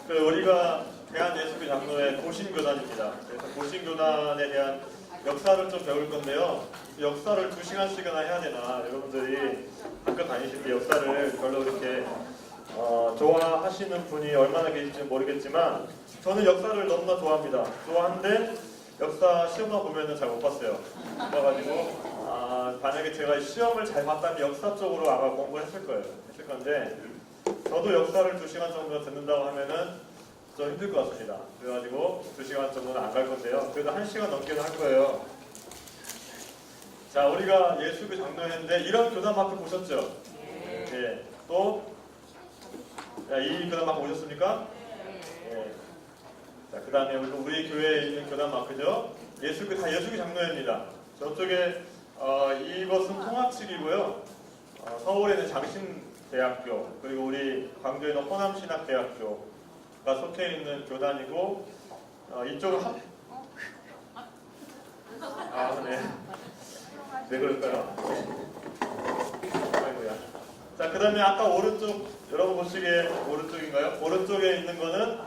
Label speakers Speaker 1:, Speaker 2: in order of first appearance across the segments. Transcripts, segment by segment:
Speaker 1: 우리가 대한예수교 장로의 고신교단입니다. 그래서 고신교단에 대한 역사를 좀 배울 건데요. 역사를 2시간씩이나 해야 되나, 여러분들이 학교 다니실 때 역사를 별로 그렇게 좋아하시는 분이 얼마나 계실지 모르겠지만 저는 역사를 너무나 좋아합니다. 좋아하는데 역사 시험만 보면은 잘 못 봤어요. 그래가지고 만약에 제가 시험을 잘 봤다면 역사 쪽으로 아마 공부를 했을 거예요. 했을 건데 저도 역사를 2시간 정도 듣는다고 하면은 좀 힘들 것 같습니다. 그래가지고 2시간 정도는 안 갈 건데요. 그래도 1시간 넘게는 할 거예요. 자, 우리가 예수교 장로였는데 이런 교단 마크 보셨죠? 네. 또 이 교단 마크 보셨습니까? 네. 자, 그 다음에 우리 교회에 있는 교단 마크죠. 예수교 다 예수교 장로입니다. 저쪽에 이것은 통합식이고요. 서울에는 장신대학교, 그리고 우리 광주에는 호남신학대학교가 속해 있는 교단이고, 이쪽은 네. 왜 그럴까요? 아이고야. 자, 그 다음에 아까 오른쪽, 여러분 보시기에 오른쪽인가요? 오른쪽에 있는 거는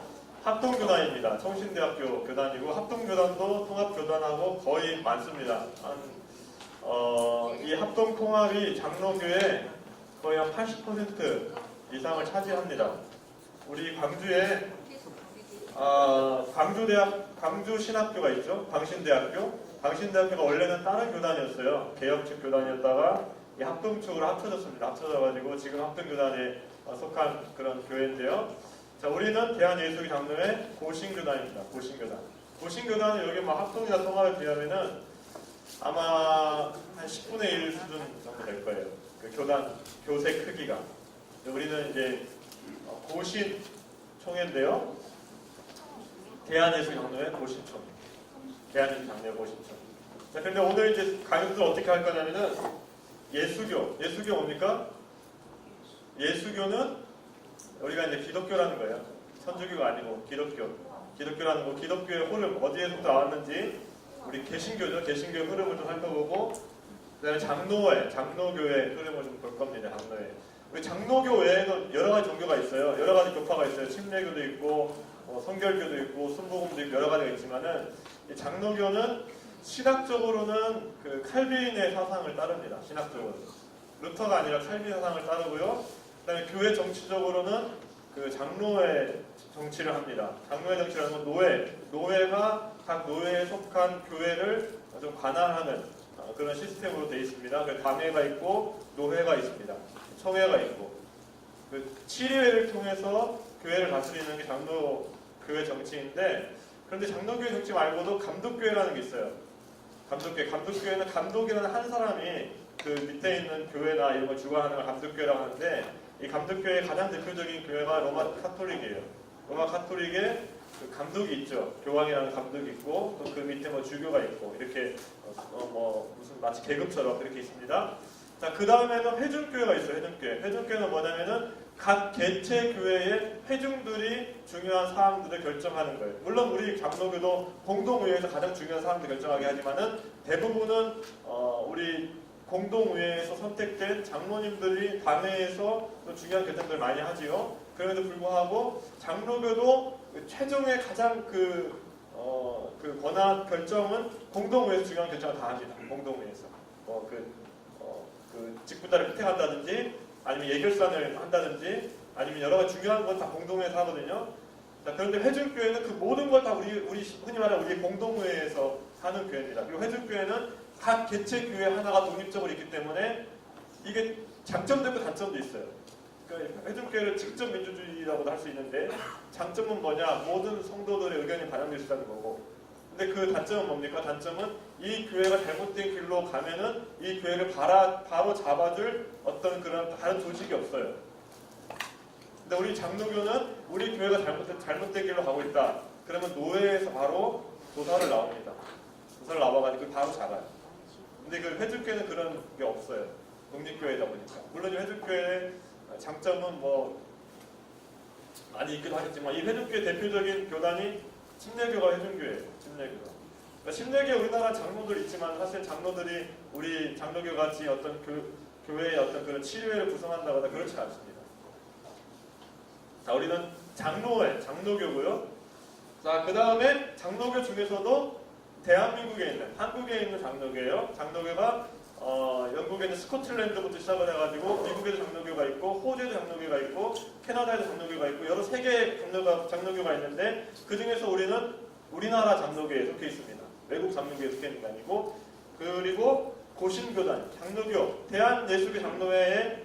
Speaker 1: 합동교단입니다. 청신대학교 교단이고, 합동교단도 통합교단하고 거의 많습니다. 이 합동통합이 장로교의 거의 한 80% 이상을 차지합니다. 우리 광주에 광주신학교가 있죠. 광신대학교가 원래는 다른 교단이었어요. 개혁측 교단이었다가 이 합동측으로 합쳐졌습니다. 합쳐져가지고 지금 합동교단에 속한 그런 교회인데요. 자, 우리는 대한예수교 장로의 고신교단입니다. 고신교단은 여기 합동이나 통합에 비하면은 아마 한 10분의 1 수준 정도 될 거예요. 그 교세 크기가. 우리는 이제 고신총회인데요. 대한예수교 장로의 고신총. 대한예수교 장로의 고신총. 자, 근데 오늘 이제 강의를 어떻게 할 거냐면은 예수교 뭡니까? 예수교는 우리가 이제 기독교라는 거예요. 천주교가 아니고 기독교라는 거, 기독교의 흐름, 어디에서부터 나왔는지, 우리 개신교죠. 개신교의 흐름을 좀 살펴보고, 그 다음에 장로교의 흐름을 좀 볼 겁니다. 우리 장로교 외에도 여러 가지 종교가 있어요. 여러 가지 교파가 있어요. 침례교도 있고, 성결교도 있고, 순복음도 있고, 여러 가지가 있지만은, 이 장로교는 신학적으로는 그 칼빈의 사상을 따릅니다. 신학적으로. 루터가 아니라 칼빈 사상을 따르고요. 그 다음에 교회 정치적으로는 그 장로의 정치를 합니다. 장로의 정치라는 건 노예가 각 노예에 속한 교회를 좀 관할하는 그런 시스템으로 되어 있습니다. 관회가 있고 노회가 있습니다. 청회가 있고, 그 치리회를 통해서 교회를 다스리는 게 장로교회 정치인데, 그런데 장로교회 정치 말고도 감독교회라는 게 있어요. 감독교회는 감독이라는 한 사람이 그 밑에 있는 교회나 이런 걸 주관하는 걸 감독교회라고 하는데, 이 감독교회의 가장 대표적인 교회가 로마 카톨릭이에요. 로마 카톨릭에 그 감독이 있죠. 교황이라는 감독이 있고, 또 그 밑에 주교가 있고, 이렇게 무슨 마치 계급처럼 그렇게 있습니다. 자, 그 다음에는 회중교회가 있어요. 회중교회는 뭐냐면은 각 개체 교회의 회중들이 중요한 사항들을 결정하는 거예요. 물론 우리 장로교도 공동의회에서 가장 중요한 사항들을 결정하게 하지만은 대부분은 우리 공동의회에서 선택된 장로님들이 단회에서 또 중요한 결정들을 많이 하지요. 그럼에도 불구하고 장로교도 최종의 가장 그 권한 결정은 공동의회에서 중요한 결정을 다 합니다. 공동의회에서 그 직분자를 획득한다든지, 아니면 예결산을 한다든지, 아니면 여러 가지 중요한 건 다 공동회에서 하거든요. 자, 그런데 회중교회는 그 모든 걸 다 우리 흔히 말하는 우리 공동회에서 하는 교회입니다. 그리고 회중교회는 각 개체 교회 하나가 독립적으로 있기 때문에 이게 장점도 있고 단점도 있어요. 그러니까 회중교회를 직접 민주주의라고도 할 수 있는데, 장점은 뭐냐? 모든 성도들의 의견이 반영될 수 있다는 거고. 근데 그 단점은 뭡니까? 단점은 이 교회가 잘못된 길로 가면은 이 교회를 바로 잡아줄 어떤 그런 다른 조직이 없어요. 근데 우리 장로교는 우리 교회가 잘못된 길로 가고 있다. 그러면 노회에서 바로 조사를 나옵니다. 조사를 나와가지고 바로 잡아요. 근데 그 회중교회는 그런 게 없어요. 독립교회다 보니까. 물론 이 회중교회의 장점은 많이 있기도 하겠지만, 이 회중교회 대표적인 교단이 침례교가 회중교회예요. 그러니까 침례교회 우리나라 장로들 있지만, 사실 장로들이 우리 장로교 같이 어떤 교회의 어떤 그런 치료회를 구성한다거나 그렇지 않습니다. 자, 우리는 장로교고요. 자, 그 다음에 장로교 중에서도 대한민국에 있는, 한국에 있는 장로교예요. 장로교가 영국에 있는 스코틀랜드부터 시작을 해가지고 미국에도 장로교가 있고 호주에도 장로교가 있고 캐나다에도 장로교가 있고 여러 세 개의 장로교가 있는데 그 중에서 우리는 우리나라 장로교에 속해 있습니다. 외국 장로교에 속해 있는 게 아니고 그리고 고신교단, 장로교, 대한예수교 장로회에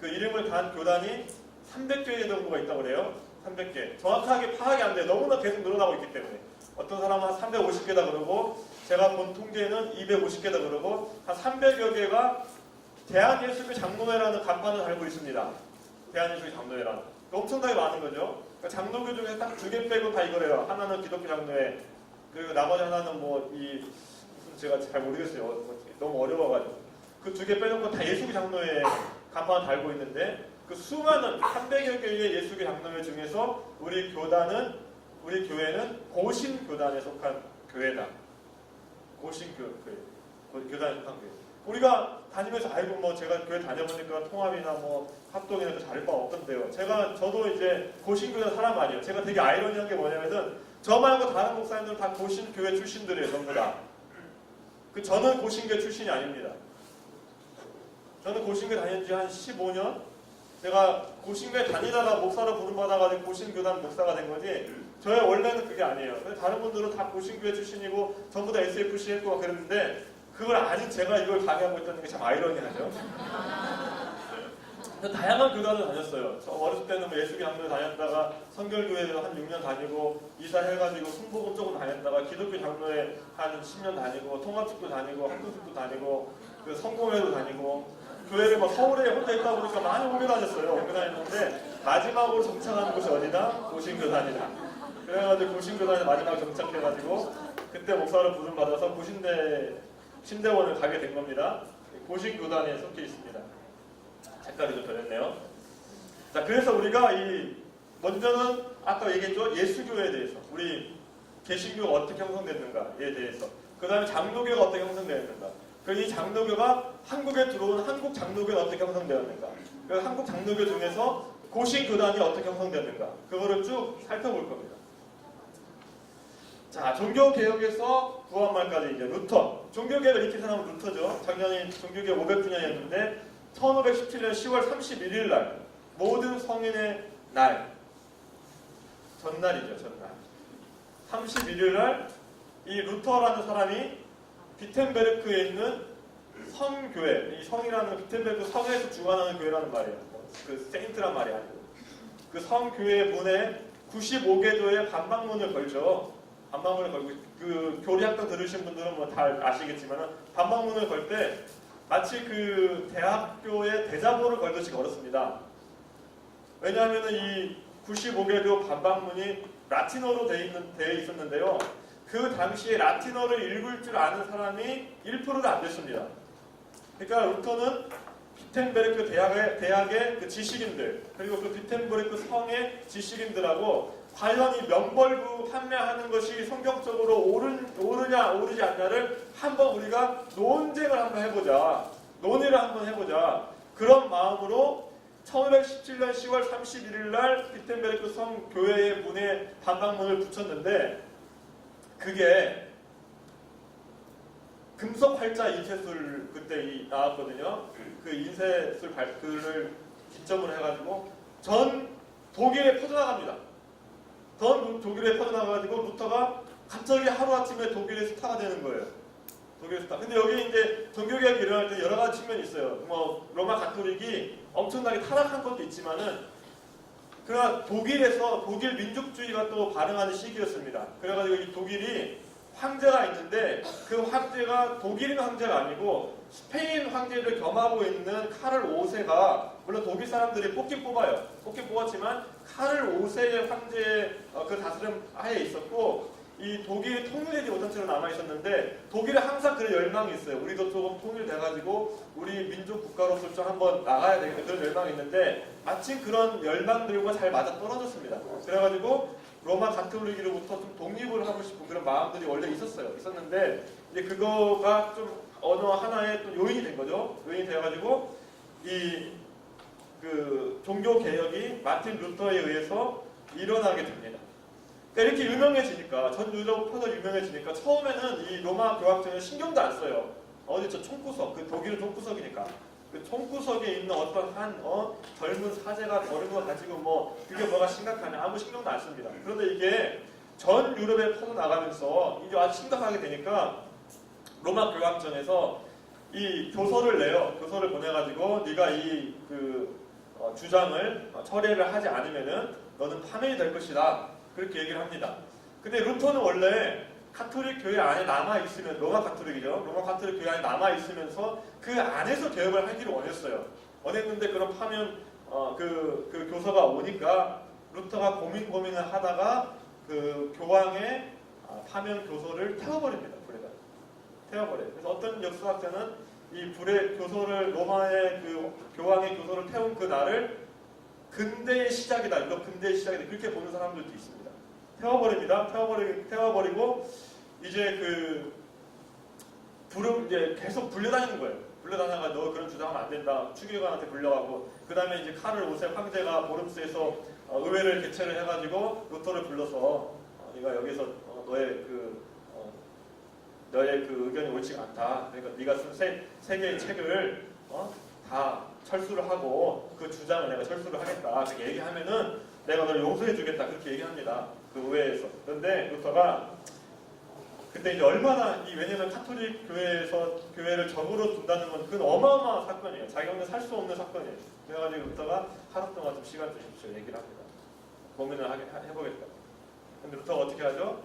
Speaker 1: 그 이름을 단 교단이 300개 정도가 있다고 그래요. 300개. 정확하게 파악이 안 돼요. 너무나 계속 늘어나고 있기 때문에. 어떤 사람은 한 350개다 그러고 제가 본 통계는 250개다 그러고 한 300여 개가 대한예수교 장로회라는 간판을 달고 있습니다. 대한예수교 장로회라는. 엄청나게 많은 거죠. 그러니까 장로교 중에 딱 2개 빼고 다 이거래요. 하나는 기독교 장로회, 그리고 나머지 하나는 뭐 제가 잘 모르겠어요. 너무 어려워가지고. 그 2개 빼놓고 다 예수교 장로회 간판을 달고 있는데 그 수많은 300여 개의 예수교 장로회 중에서 우리 교회는 고신교단에 속한 교회다. 고신교단에 속한 교회. 우리가 다니면서 아이고 뭐 제가 교회 다녀보니까 통합이나 뭐 합동이나 더 잘할 바 없던데요. 저도 이제 고신교단 사람 아니에요. 제가 되게 아이러니한 게 뭐냐면은 저 말고 다른 목사님들은 다 고신교회 출신들이에요. 전부 다. 저는 고신교회 출신이 아닙니다. 저는 고신교회 다닌 지 한 15년? 제가 고신교회 다니다가 목사로 부름받아가지고 고신교단 목사가 된 거지 저의 원래는 그게 아니에요. 다른 분들은 다 고신교회 출신이고 전부 다 SFC 했고 막 그랬는데 그걸 아닌 제가 이걸 강의하고 있다는 게 참 아이러니하죠. 다양한 교단을 다녔어요. 저 어렸을 때는 뭐 예수교 장로에 다녔다가 성결교회에서 한 6년 다니고 이사해가지고 순복음 쪽으로 다녔다가 기독교 장로에 한 10년 다니고 통합축도 다니고 학교축도 다니고 그 성공회도 다니고 교회를 막 서울에 혼자 있다 보니까 많이 옮겨 다녔어요. 옮겨 다녔는데 마지막으로 정착하는 곳이 어디다? 고신교단이다. 그래가지고 고신교단에 마지막에 정착해가지고 그때 목사로 부름받아서 신대원을 가게 된 겁니다. 고신교단에 속해 있습니다. 색깔이 좀 변했네요. 자, 그래서 우리가 먼저는 아까 얘기했죠. 예수교에 대해서 우리 개신교가 어떻게 형성됐는가에 대해서 그 다음에 장로교가 어떻게 형성되었는가 그리고 이 장로교가 한국에 들어온 한국 장로교가 어떻게 형성되었는가 그리고 한국 장로교 중에서 고신교단이 어떻게 형성되었는가 그거를 쭉 살펴볼 겁니다. 자, 종교개혁에서 구한말까지 이제 루터 종교개혁을 이렇게 생각하면 루터죠. 작년이 종교개혁 500주년이었는데 1517년 10월 31일 날 모든 성인의 날 전날이죠. 전날 31일 날 이 루터라는 사람이 비텐베르크에 있는 성교회 이 성이라는 비텐베르크 성에서 주관하는 교회라는 말이에요. 그 세인트란 말이 아니고 그 성교회 문에 95개조의 반박문을 걸죠. 반박문을 걸고 그 교리학당 들으신 분들은 뭐 다 아시겠지만 반박문을 걸 때 마치 그 대학교의 대자보를 걸듯이 걸었습니다. 왜냐하면 이 95개조 반박문이 라틴어로 되어 있었는데요. 그 당시에 라틴어를 읽을 줄 아는 사람이 1%도 안 됐습니다. 그러니까 루터는 비텐베르크 대학의 그 지식인들 그리고 그 비텐베르크 성의 지식인들하고 과연 이 명벌부 판매하는 것이 성경적으로 옳으냐 옳으지 않냐를 한번 우리가 논쟁을 한번 해보자. 논의를 한번 해보자. 그런 마음으로 1517년 10월 31일 날 비텐베르크 성 교회의 문에 반박문을 붙였는데 그게 금속 활자 인쇄술 그때 나왔거든요. 그 인쇄술 글을 기점으로 해가지고 전 독일에 퍼져나갑니다. 전 독일에 퍼져나가가지고 루터가 갑자기 하루아침에 독일의 스타가 되는 거예요. 독일의 스타. 근데 여기 이제 종교개혁이 일어날 때 여러 가지 측면이 있어요. 뭐 로마 가톨릭이 엄청나게 타락한 것도 있지만은 그러나 독일에서 독일 민족주의가 또 발흥하는 시기였습니다. 그래가지고 이 독일이 황제가 있는데 그 황제가 독일인 황제가 아니고 스페인 황제를 겸하고 있는 카를 5세가 물론 독일 사람들이 뽑긴 뽑아요. 뽑긴 뽑았지만 카를 5세의 황제의 그 다스림 하에 있었고 이 독일이 통일되지 못한 채로 남아있었는데 독일에 항상 그런 열망이 있어요. 우리도 조금 통일돼가지고 우리 민족 국가로서 좀 한번 나가야 되겠다 그런 열망이 있는데 마침 그런 열망들과 잘 맞아 떨어졌습니다. 그래가지고 로마 가톨릭으로부터 좀 독립을 하고 싶은 그런 마음들이 원래 있었는데 이제 그거가 좀 어느 하나의 또 요인이 된 거죠. 요인이 되어가지고 이 그 종교 개혁이 마틴 루터에 의해서 일어나게 됩니다. 그러니까 이렇게 유명해지니까 전 유럽 퍼져 유명해지니까 처음에는 이 로마 교황청은 신경도 안 써요. 어디 저 총구석, 그 독일은 총구석이니까 그 총구석에 있는 어떤 한 젊은 사제가 버린 거 가지고 뭐 그게 뭐가 심각하냐 아무 신경도 안 씁니다. 그런데 이게 전 유럽에 퍼져 나가면서 이게 아주 심각하게 되니까 로마 교황청에서 이 교서를 내요. 교서를 보내가지고 네가 이 주장을 처리를 하지 않으면은 너는 파면이 될 것이다. 그렇게 얘기를 합니다. 근데 루터는 원래 카톨릭 교회 안에 남아있으면, 로마 카톨릭이죠. 로마 카톨릭 교회 안에 남아있으면서 그 안에서 개혁을 하기를 원했어요. 원했는데 그런 파면, 그 교서가 오니까 루터가 고민을 하다가 그 교황의 파면 교서를 태워버립니다. 불에다. 태워버려요. 그래서 어떤 역사학자는 이 불의 교서를, 로마의 그 교황의 교서를 태운 그 날을 근대의 시작이다. 유럽 근대의 시작이다. 그렇게 보는 사람들도 있습니다. 태워버립니다. 태워버리고 이제 불을 이제 계속 불려다니는 거예요. 불려다니다가 너 그런 주장하면 안 된다. 추기관한테 불려가고 그 다음에 이제 카를 5세 황제가 보름스에서 의회를 개최를 해가지고 루터를 불러서 네가 여기서 너의 그 의견이 옳지가 않다. 그러니까 네가 쓴 세 개의 책을 다 철수를 하고 그 주장을 내가 철수를 하겠다. 그렇게 얘기하면은 내가 너를 용서해주겠다. 그렇게 얘기합니다. 그 의회에서. 그런데 루터가 그때 이제 얼마나 왜냐면 카톨릭 교회를 적으로 둔다는 건 그건 어마어마한 사건이에요. 자기 혼자 살 수 없는 사건이에요. 그래가지고 루터가 하루 동안 좀 시간 주십시오. 얘기를 합니다. 고민을 해보겠다. 근데 루터가 어떻게 하죠?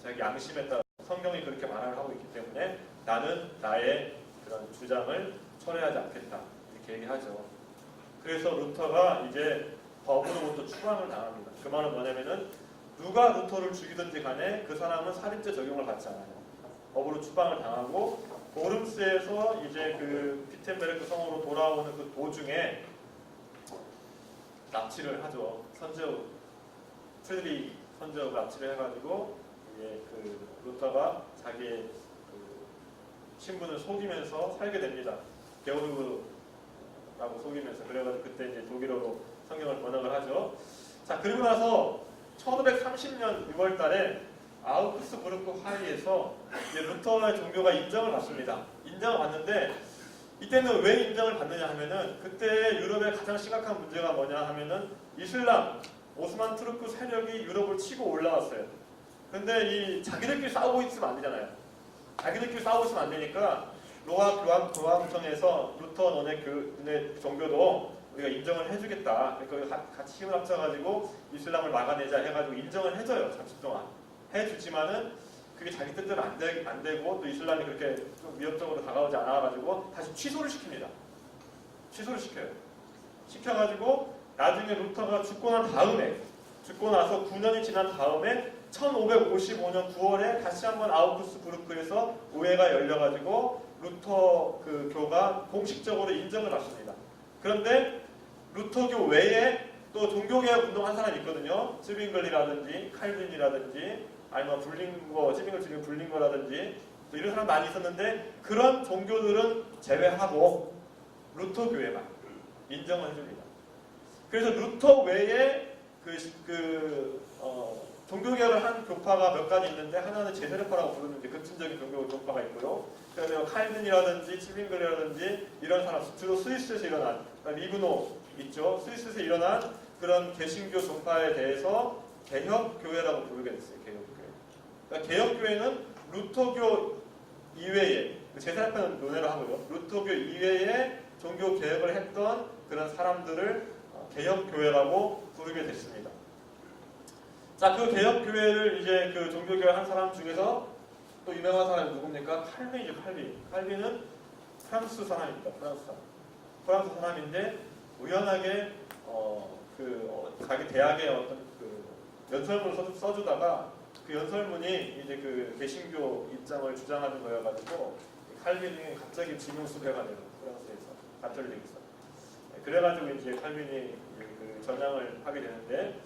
Speaker 1: 자기 양심에 따라 성경이 그렇게 말을 하고 있기 때문에 나는 나의 그런 주장을 철회하지 않겠다. 이렇게 얘기하죠. 그래서 루터가 이제 법으로부터 추방을 당합니다. 그 말은 뭐냐면은 누가 루터를 죽이든지 간에 그 사람은 살인죄 적용을 받지 않아요. 법으로 추방을 당하고 보름스에서 이제 그 비텐베르크 성으로 돌아오는 그 도중에 납치를 하죠. 프레드리 선제우가 납치를 해가지고 이제 그 루터가 자기의 그 신분을 속이면서 살게 됩니다. 게오르그라고 속이면서. 그래가지고 그때 이제 독일어로 성경을 번역을 하죠. 자, 그리고 나서 1530년 6월달에 아우구스부르크 화의에서 이제 루터의 종교가 인정을 받습니다. 인정을 받는데 이때는 왜 인정을 받느냐 하면은 그때 유럽의 가장 심각한 문제가 뭐냐 하면은 이슬람, 오스만 투르크 세력이 유럽을 치고 올라왔어요. 근데 이 자기들끼리 싸우고 있으면 안 되잖아요. 자기들끼리 싸우고 있으면 안 되니까 로마 교황청에서 루터 너네 종교도 우리가 인정을 해주겠다. 그러니까 같이 힘을 합쳐가지고 이슬람을 막아내자 해가지고 인정을 해줘요. 잠시 동안 해주지만은 그게 자기 뜻대로 안 되고 또 이슬람이 그렇게 좀 위협적으로 다가오지 않아가지고 다시 취소를 시킵니다. 취소를 시켜요. 시켜가지고 나중에 루터가 죽고 나서 9년이 지난 다음에 1555년 9월에 다시 한번 아우구스부르크에서 의회가 열려가지고 루터 그 교가 공식적으로 인정을 받습니다. 그런데 루터교 외에 또 종교개혁 운동한 사람이 있거든요. 쯔빙글이라든지 칼빈이라든지 아니면 불링거라든지 또 이런 사람 많이 있었는데 그런 종교들은 제외하고 루터교회만 인정을 해줍니다. 그래서 루터 외에 종교개혁을 한 교파가 몇 가지 있는데 하나는 제세르파라고 부르는 급진적인 종교 교파가 있고요. 그다음에 칼빈이라든지 치빙글이라든지 이런 사람, 주로 스위스에서 일어난 리브노 있죠. 스위스에서 일어난 그런 개신교 종파에 대해서 개혁교회라고 부르게 됐어요. 개혁교회. 그러니까 개혁교회는 루터교 이외에 제세르파는 논외로 하고요. 루터교 이외에 종교 개혁을 했던 그런 사람들을 개혁교회라고 부르게 됐습니다. 자, 그 개혁교회를 이제 그 종교개혁 한 사람 중에서 또 유명한 사람이 누굽니까? 칼빈이죠, 칼빈. 칼빈은 프랑스 사람입니다. 프랑스 사람인데 우연하게 자기 대학의 어떤 그 연설문을 써주다가 그 연설문이 이제 그 개신교 입장을 주장하는 거여가지고 칼빈이 갑자기 지명수배가 돼요. 프랑스에서 가톨릭에서. 그래가지고 이제 칼빈이 그 전향을 하게 되는데.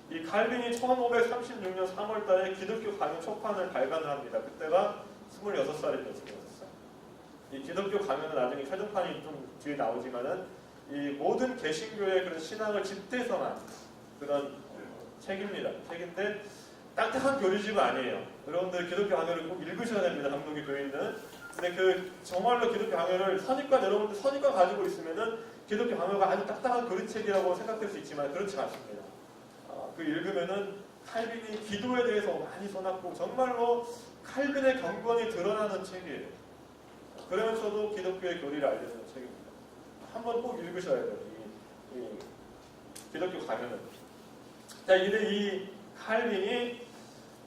Speaker 1: 이 칼빈이 1536년 3월달에 기독교 강연 초판을 발간을 합니다. 그때가 26살입니다. 26살. 이 기독교 강연은 나중에 최종판이 좀 뒤에 나오지만은 이 모든 개신교의 그런 신앙을 집대성한 그런 책입니다. 책인데 딱딱한 교리집은 아니에요. 여러분들 기독교 강요를 꼭 읽으셔야 됩니다. 장로교 교인은. 근데 그 정말로 기독교 강요를 선입관, 여러분들 선입관 가지고 있으면은 기독교 강요가 아주 딱딱한 교리책이라고 생각될 수 있지만 그렇지 않습니다. 그 읽으면은 칼빈이 기도에 대해서 많이 써놨고 정말로 칼빈의 경건이 드러나는 책이에요. 그러면서도 기독교의 교리를 알려주는 책입니다. 한번 꼭 읽으셔야 돼요. 이 기독교 강요는. 자, 이제 이 칼빈이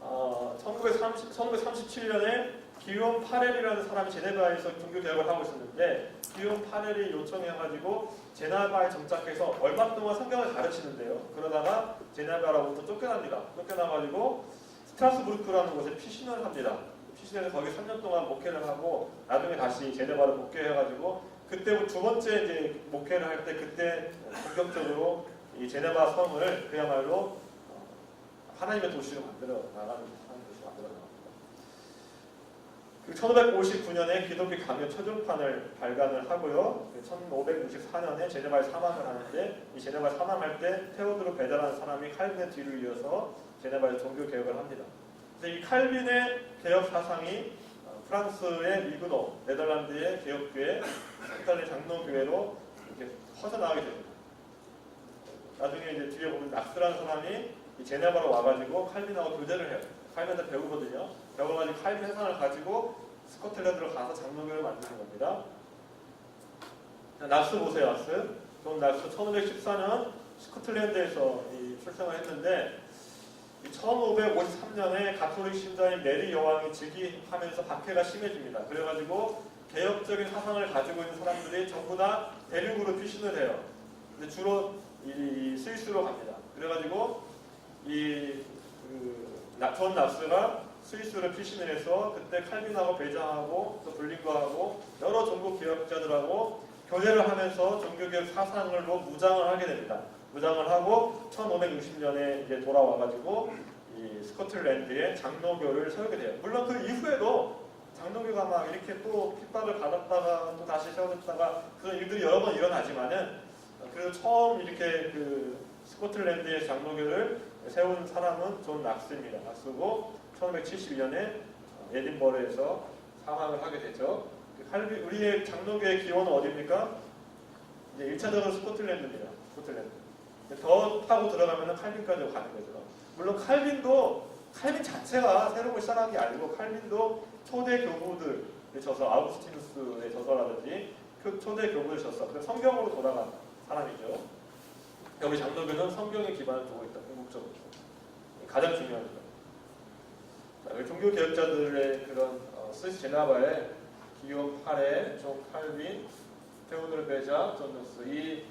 Speaker 1: 1937년에 기욤 파렐이라는 사람이 제네바에서 종교 개혁을 하고 있었는데 기욤 파렐이 요청해가지고 제네바에 정착해서 얼마 동안 성경을 가르치는데요. 그러다가 제네바로부터 쫓겨납니다. 쫓겨나가지고 스트라스부르크라는 곳에 피신을 합니다. 피신해서 거기 3년 동안 목회를 하고 나중에 다시 제네바로 복귀해가지고 그때부터 두 번째 이제 목회를 할 때 그때 본격적으로 이 제네바 성을 그야말로 하나님의 도시로 만들어 나가는 하나님의 도시로 만들어 나갑니다. 1559년에 기독교 강요 최종판을 발간을 하고요. 1564년에 제네바에 사망을 하는데 이 제네바에 사망할 때 테오드로 베다라는 사람이 칼빈의 뒤를 이어서 제네바에서 종교 개혁을 합니다. 그래서 이 칼빈의 개혁 사상이 프랑스의 미그노, 네덜란드의 개혁교회, 이탈리아 장로교회로 이렇게 퍼져나가게 됩니다. 나중에 이제 뒤에 보면 낙스라는 사람이 이 제네바로 와가지고 칼빈하고 교제를 해요. 칼빈한테 배우거든요. 배워가지고 칼빈 해상을 가지고 스코틀랜드로 가서 장로교를 만드는 겁니다. 자, 낙스 보세요, 낙스. 존 낙스 1514년 스코틀랜드에서 출생을 했는데 1553년에 가톨릭 신자인 메리 여왕이 즉위하면서 박해가 심해집니다. 그래가지고 개혁적인 사상을 가지고 있는 사람들이 전부 다 대륙으로 피신을 해요. 근데 주로 이 스위스로 갑니다. 그래가지고 존 낙스가 스위스로 피신을 해서 그때 칼빈하고 베자하고 또 블링거하고 여러 종교 개혁자들하고 교제를 하면서 종교개혁 사상을 무장을 하게 됩니다. 무장을 하고 1560년에 이제 돌아와가지고 이 스코틀랜드에 장로교를 세우게 돼요. 물론 그 이후에도 장로교가 막 이렇게 또 핍박을 받았다가 또 다시 세워졌다가 그런 일들이 여러 번 일어나지만은 그래도 처음 이렇게 그 스코틀랜드의 장로교를 세운 사람은 존 낙스입니다. 낙스고 1572년에 에딘버러에서 사망을 하게 되죠. 우리의 장로교의 기원은 어디입니까? 이제 1차적으로 스코틀랜드입니다. 스코틀랜드. 더 타고 들어가면 칼빈까지 가는 거죠. 물론 칼빈 자체가 새로운 걸 시작한 게 아니고 칼빈도 초대 교부들에 져서 아우구스티누스의 저서라든지 그 초대 교부들 졌어. 그래서 성경으로 돌아간 사람이죠. 우리 장로교는 성경에 기반을 두고 있다. 궁극적으로 가장 중요합니다. 종교 개혁자들의 그런 스위스 제네바의 기욤 파레, 존 칼빈, 테오드르 베자, 존 녹스 이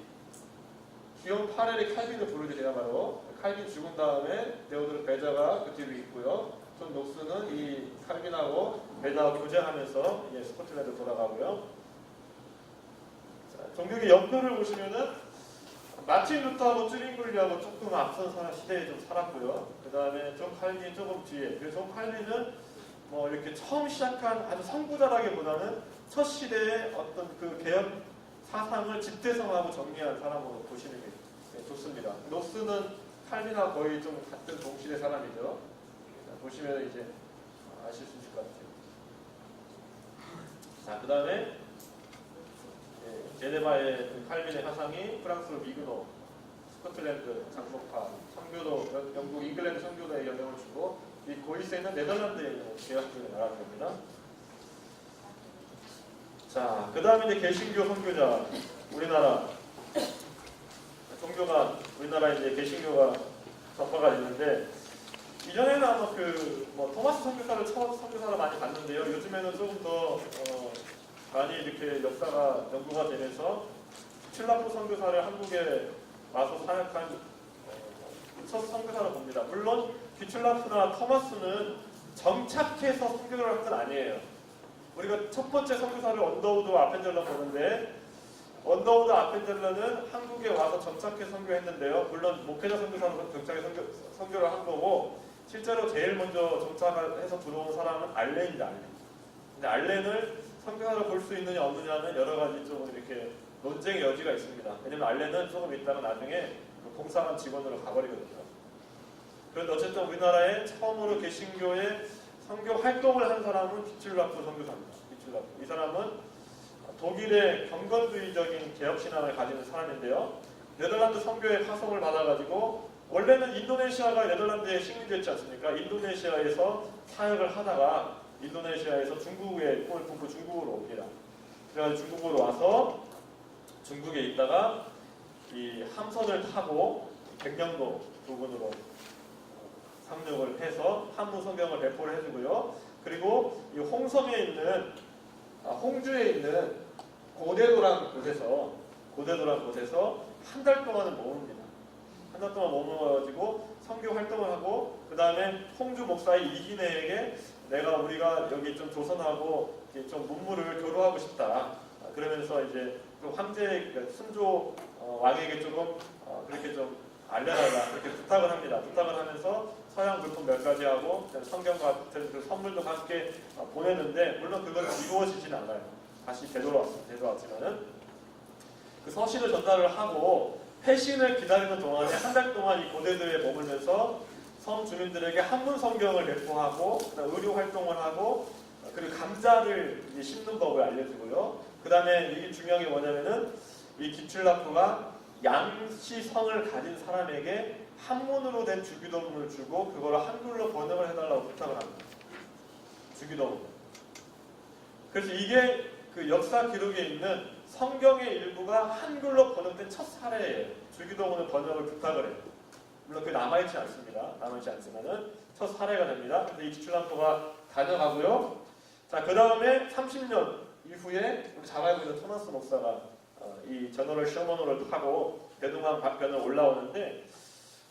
Speaker 1: 기욤 파렐이 칼빈을 부르게 제네바로 칼빈 죽은 다음에 테오드르 베자가 그 뒤로 있고요. 존 녹스는 이 칼빈하고 베자와 교제하면서 이제 스코틀랜드 돌아가고요. 자, 종교계 연표를 보시면은 마틴 루터하고 쭈링글리하고 조금 앞선 시대에 좀 살았고요. 그 다음에 존 칼빈이 조금 뒤에. 그래서 존 칼빈은 뭐 이렇게 처음 시작한 아주 선구자라기보다는 첫 시대의 어떤 그 개혁 사상을 집대성하고 정리한 사람으로 보시는 게 좋습니다. 녹스는 칼빈하고 거의 좀 같은 동시대 사람이죠. 보시면 이제 아실 수 있을 것 같아요. 자, 그 다음에 제네바의 칼빈의 사상이 프랑스로 미그노, 스코틀랜드 장로파, 선교도, 영국 잉글랜드 선교도에 영향을 주고 이 고이스에 있는 네덜란드의 개혁적인 나라입니다. 자, 그 다음에 이제 개신교 선교자, 우리나라 종교가 우리나라 이제 개신교가 전파가 됐는데 이전에는 아마 토마스 선교사를 첫 선교사로 많이 봤는데요. 요즘에는 조금 더 많이 이렇게 역사가 연구가 되면서 칠라프 선교사를 한국에 와서 사역한 첫 선교사로 봅니다. 물론 귀출라프나 토마스는 정착해서 선교를 한 건 아니에요. 우리가 첫 번째 선교사를 언더우드 아펜젤러 보는데 언더우드 아펜젤러는 한국에 와서 정착해서 선교했는데요. 물론 목회자 선교사로 정착해 선교를 한 거고 실제로 제일 먼저 정착해서 들어온 사람은 알렌입니다. 알렌. 근데 알렌을 선교사로 볼 수 있느냐 없느냐는 여러 가지 좀 이렇게 논쟁의 여지가 있습니다. 왜냐면 알렌은 조금 있다가 나중에 그 봉사관 직원으로 가버리거든요. 그런데 어쨌든 우리나라에 처음으로 개신교의 선교 활동을 한 사람은 기출라프 선교사입니다. 기출라프. 이 사람은 독일의 경건주의적인 개혁신앙을 가지는 사람인데요. 네덜란드 선교의 파송을 받아가지고 원래는 인도네시아가 네덜란드에 식민지였지 않습니까? 인도네시아에서 사역을 하다가 인도네시아에서 중국의 꿈을 품고 중국으로 옵니다. 그래가지고 중국으로 와서 중국에 있다가 이 함선을 타고 백령도 부근으로 상륙을 해서 한문 성경을 배포를 해주고요. 그리고 이 홍성에 있는 홍주에 있는 고대도란 곳에서 한 달 동안은 머뭅니다. 한 달 동안 머물러가지고 선교 활동을 하고 그 다음에 홍주 목사의 이기네에게 우리가 여기 좀 조선하고 좀 문물을 교류하고 싶다. 그러면서 이제 또 황제 순조 왕에게 조금 그렇게 좀 알려달라 그렇게 부탁을 합니다. 부탁을 하면서 서양 물품 몇 가지 하고 성경 같은 그 선물도 함께 보냈는데 물론 그건 이루어지진 않아요. 다시 되돌아왔지만은 그 서신을 전달을 하고 회신을 기다리는 동안에 한 달 동안 이 고대도에 머물면서 섬 주민들에게 한문 성경을 배포하고 의료 활동을 하고 그리고 감자를 심는 법을 알려주고요. 그 다음에 이게 중요한 게 뭐냐면은 이 기출라프가 양시성을 가진 사람에게 한문으로 된 주기도문을 주고 그걸 한글로 번역을 해달라고 부탁을 합니다. 주기도문. 그래서 이게 그 역사 기록에 있는 성경의 일부가 한글로 번역된 첫 사례예요. 주기도문을 번역을 부탁을 해요. 물론 그게 남아있지 않습니다. 남아있지 않지만은 첫 사례가 됩니다. 근데 이 기출라프가 다녀가고요. 자, 그 다음에 30년 이후에 우리 잘 알고 있는 토마스 목사가 이 저너럴 셔먼호를 타고 대동강 박변을 올라오는데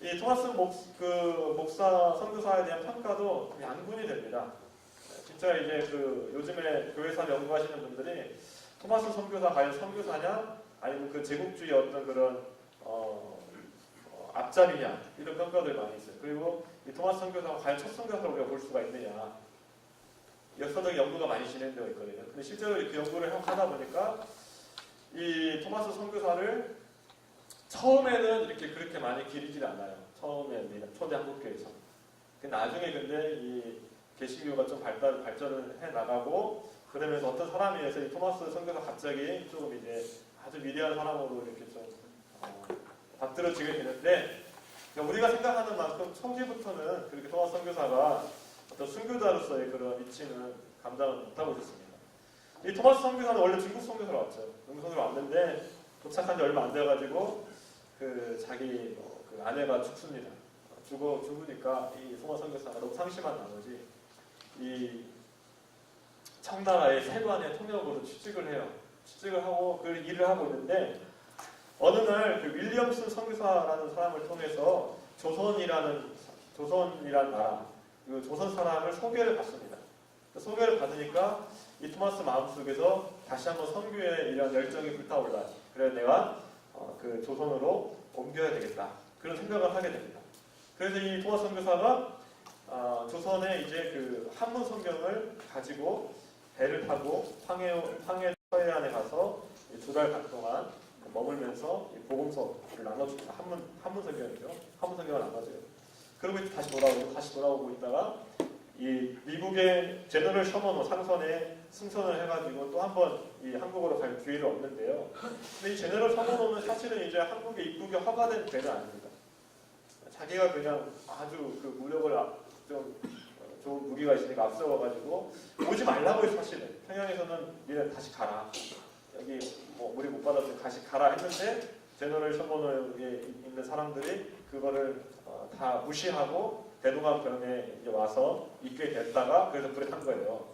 Speaker 1: 이 토마스 목사 선교사에 대한 평가도 양분이 됩니다. 진짜 이제 그 요즘에 교회사 연구하시는 분들이 토마스 선교사 과연 선교사냐 아니면 그 제국주의 어떤 그런 앞잡이냐 이런 평가들 많이 있어요. 그리고 이 토마스 선교사가 과연 첫 선교사로 우리가 볼 수가 있느냐 역사적 연구가 많이 진행되어 있거든요. 근데 실제로 그 연구를 하다 보니까 이 토마스 선교사를 처음에는 이렇게 그렇게 많이 기리질 않아요. 처음에는 초대 한국교회에서. 나중에 근데 이 개신교가 좀 발전을 해 나가고 그러면서 어떤 사람에 의해서 이 토마스 선교사 갑자기 조금 이제 아주 위대한 사람으로 이렇게 좀 받들어지게 되는데 그러니까 우리가 생각하는 만큼 초기부터는 그렇게 토마스 선교사가 어떤 순교자로서의 그런 위치는 감당을 못하고 있었습니다. 이 토마스 선교사는 원래 중국 선교사로 왔죠. 중국 선교사로 왔는데 도착한 지 얼마 안 돼가지고 자기 그 아내가 죽습니다. 죽으니까 이 토마스 선교사가 너무 상심한 나머지 이 청나라의 세관의 통역으로 취직을 해요. 취직을 하고 그 일을 하고 있는데 어느 날 그 윌리엄스 선교사라는 사람을 통해서 조선이라는 나라, 그 조선 사람을 소개를 받습니다. 그 소개를 받으니까 이 토마스 마음속에서 다시 한번 선교에 이런 열정이 불타올라. 그래서 내가 그 조선으로 옮겨야 되겠다. 그런 생각을 하게 됩니다. 그래서 이 토마스 선교사가 조선에 이제 그 한문 성경을 가지고 배를 타고 황해 서해안에 가서 2달 반 동안 머물면서 복음서를 나눠줍니다. 한문 성경이죠. 한문 성경을 나눠줘요. 그리고 이제 다시 돌아오고 있다가 이 미국의 제너럴 셔먼호 상선에 승선을 해가지고 또 한 번 이 한국으로 갈 기회를 얻는데요. 근데 이 제너럴 셔먼호는 사실은 이제 한국에 입국이 허가된 배는 아닙니다. 자기가 그냥 아주 그 무력을 좀 좋은 무기가 있으니까 앞서가가지고 오지 말라고 해서 사실은 평양에서는 니네 다시 가라. 여기 뭐 우리 못 받았으면 다시 가라 했는데 제너럴 셔먼호에 있는 사람들이 그거를 다 무시하고 대동강변에 이제 와서 있게 됐다가 그래서 불에 탄 거예요.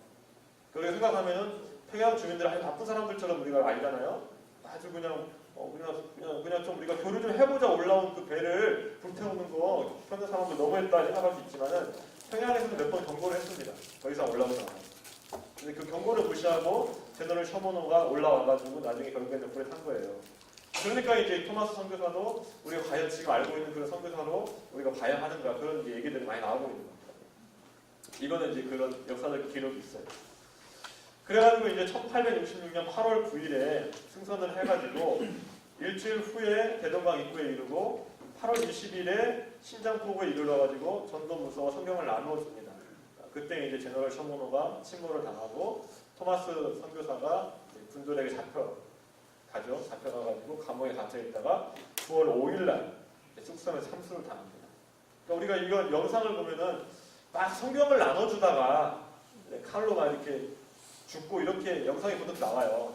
Speaker 1: 그렇게 생각하면은 평양 주민들 아주 나쁜 사람들처럼 우리가 알잖아요. 아주 그냥 좀 우리가 교류 좀 해보자 올라온 그 배를 불태우는 거 평양 사람들 너무했다 생각할 수 있지만은 평양에서도 몇 번 경고를 했습니다. 더 이상 올라오지 않아요. 근데 그 경고를 무시하고 제너럴 셔먼호가 올라와가지고 나중에 결국에는 불에 탄 거예요. 그러니까 이제 토마스 선교사도 우리가 과연 지금 알고 있는 그런 선교사로 우리가 봐야 하는가 그런 얘기들이 많이 나오고 있는 겁니다. 이거는 이제 그런 역사적 기록이 있어요. 그래가지고 이제 1866년 8월 9일에 승선을 해가지고 일주일 후에 대동강 입구에 이르고 8월 20일에 신장포구에 이르러가지고 전도무서와 성경을 나누어 줍니다. 그때 이제 제너럴 셔모노가 침몰을 당하고 토마스 선교사가 군졸에게 잡혀가가지고 감옥에 갇혀 있다가 9월 5일날 쑥섬에서 참수를 당합니다. 그러니까 우리가 이거 영상을 보면은 막 성경을 나눠주다가 칼로 막 이렇게 죽고 이렇게 영상이 보통 나와요.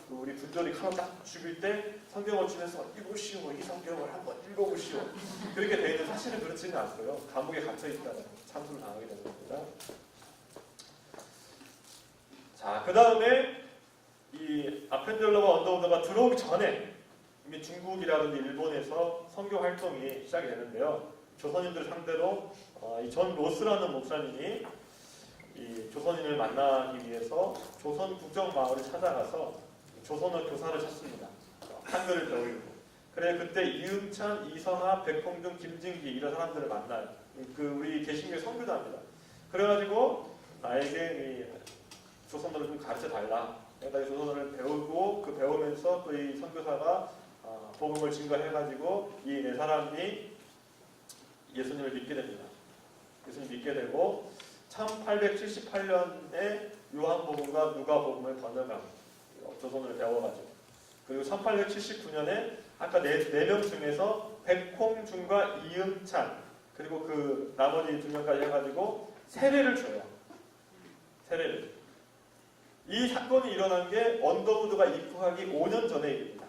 Speaker 1: 우리 군졸이 칼로 딱 죽일 때 성경을 주면서 이보시오, 이 성경을 한번 읽어보시오. 그렇게 돼 있는데 사실은 그렇지는 않고요. 감옥에 갇혀 있다가 참수를 당하게 되는 겁니다. 자, 그 다음에 이 아펜젤러와 언더우드가 들어오기 전에 이미 중국이라든지 일본에서 선교 활동이 시작이 되는데요. 조선인들 상대로 이 존 로스라는 목사님이 이 조선인을 만나기 위해서 조선 국정마을을 찾아가서 조선어 교사를 찾습니다. 한글을 배우려고. 그래 그때 이응찬, 이선화, 백홍준, 김진기 이런 사람들을 만나요. 그 우리 개신교 선교사입니다. 그래가지고 나에게 이 조선어를 좀 가르쳐 달라. 내가 조선어를 배우고 그 배우면서 또 이 선교사가 복음을 증거해가지고 이 네 사람이 예수님을 믿게 됩니다. 예수님 믿게 되고 1878년에 요한복음과 누가복음을 번역한 조선어를 배워가지고 그리고 1879년에 아까 네 명 중에서 백홍준과 이응찬 그리고 그 나머지 2명까지 해가지고 세례를 줘요. 세례를. 이 사건이 일어난 게 언더우드가 입국하기 5년 전의 일입니다.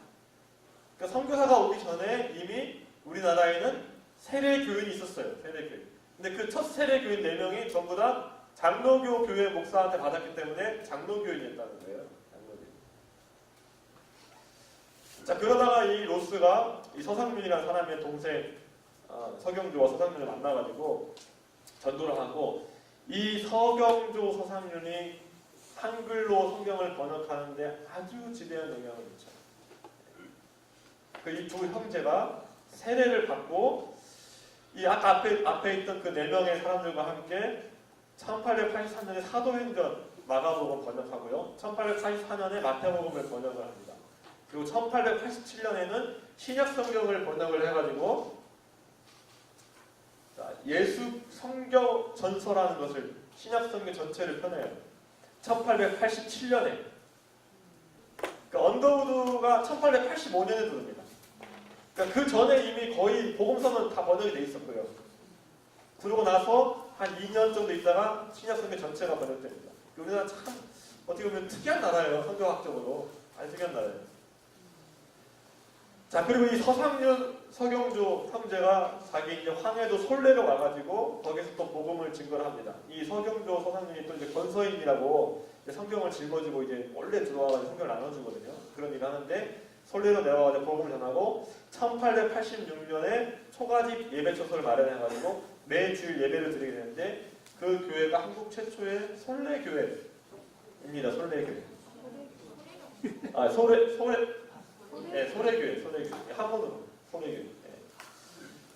Speaker 1: 그러니까 선교사가 오기 전에 이미 우리나라에는 세례교인이 있었어요. 세례교인. 근데 그 첫 세례교인 4명이 전부 다 장로교 교회 목사한테 받았기 때문에 장로교인이었다는 거예요. 장로교인. 자, 그러다가 이 로스가 이 서상윤이라는 사람의 동생 서경조와 서상윤을 만나가지고 전도를 하고 이 서경조 서상윤이 한글로 성경을 번역하는데 아주 지대한 영향을 미쳐요. 그 이 두 형제가 세례를 받고 이 아까 앞에 있던 그 4명의 사람들과 함께 1883년에 사도행전 마가복음 번역하고요. 1884년에 마태복음을 번역을 합니다. 그리고 1887년에는 신약성경을 번역을 해가지고 예수 성경 전서라는 것을 신약성경 전체를 펴내요. 1887년에 그러니까 언더우드가 1885년에 들어옵니다. 그러니까 그 전에 이미 거의 복음서는 다 번역이 돼 있었고요. 그러고 나서 한 2년 정도 있다가 신약성경 전체가 번역됩니다. 우리나라 참 어떻게 보면 특이한 나라예요. 성경학적으로 아주 특이한 나라예요. 자, 그리고 이 서상윤, 서경조 형제가 자기 이제 황해도 솔레로 와가지고 거기서 또 복음을 증거를 합니다. 이 서경조, 서상윤이 또 이제 권서인이라고 이제 성경을 짊어지고 이제 원래 들어와가지고 성경을 나눠주거든요. 그런 일을 하는데 솔레로 내려와가지고 복음을 전하고 1886년에 초가집 예배초소를 마련해가지고 매 주일 예배를 드리게 되는데 그 교회가 한국 최초의 솔레교회입니다. 솔레교회. 아, 소래교회. 한문으로 소래교회. 네.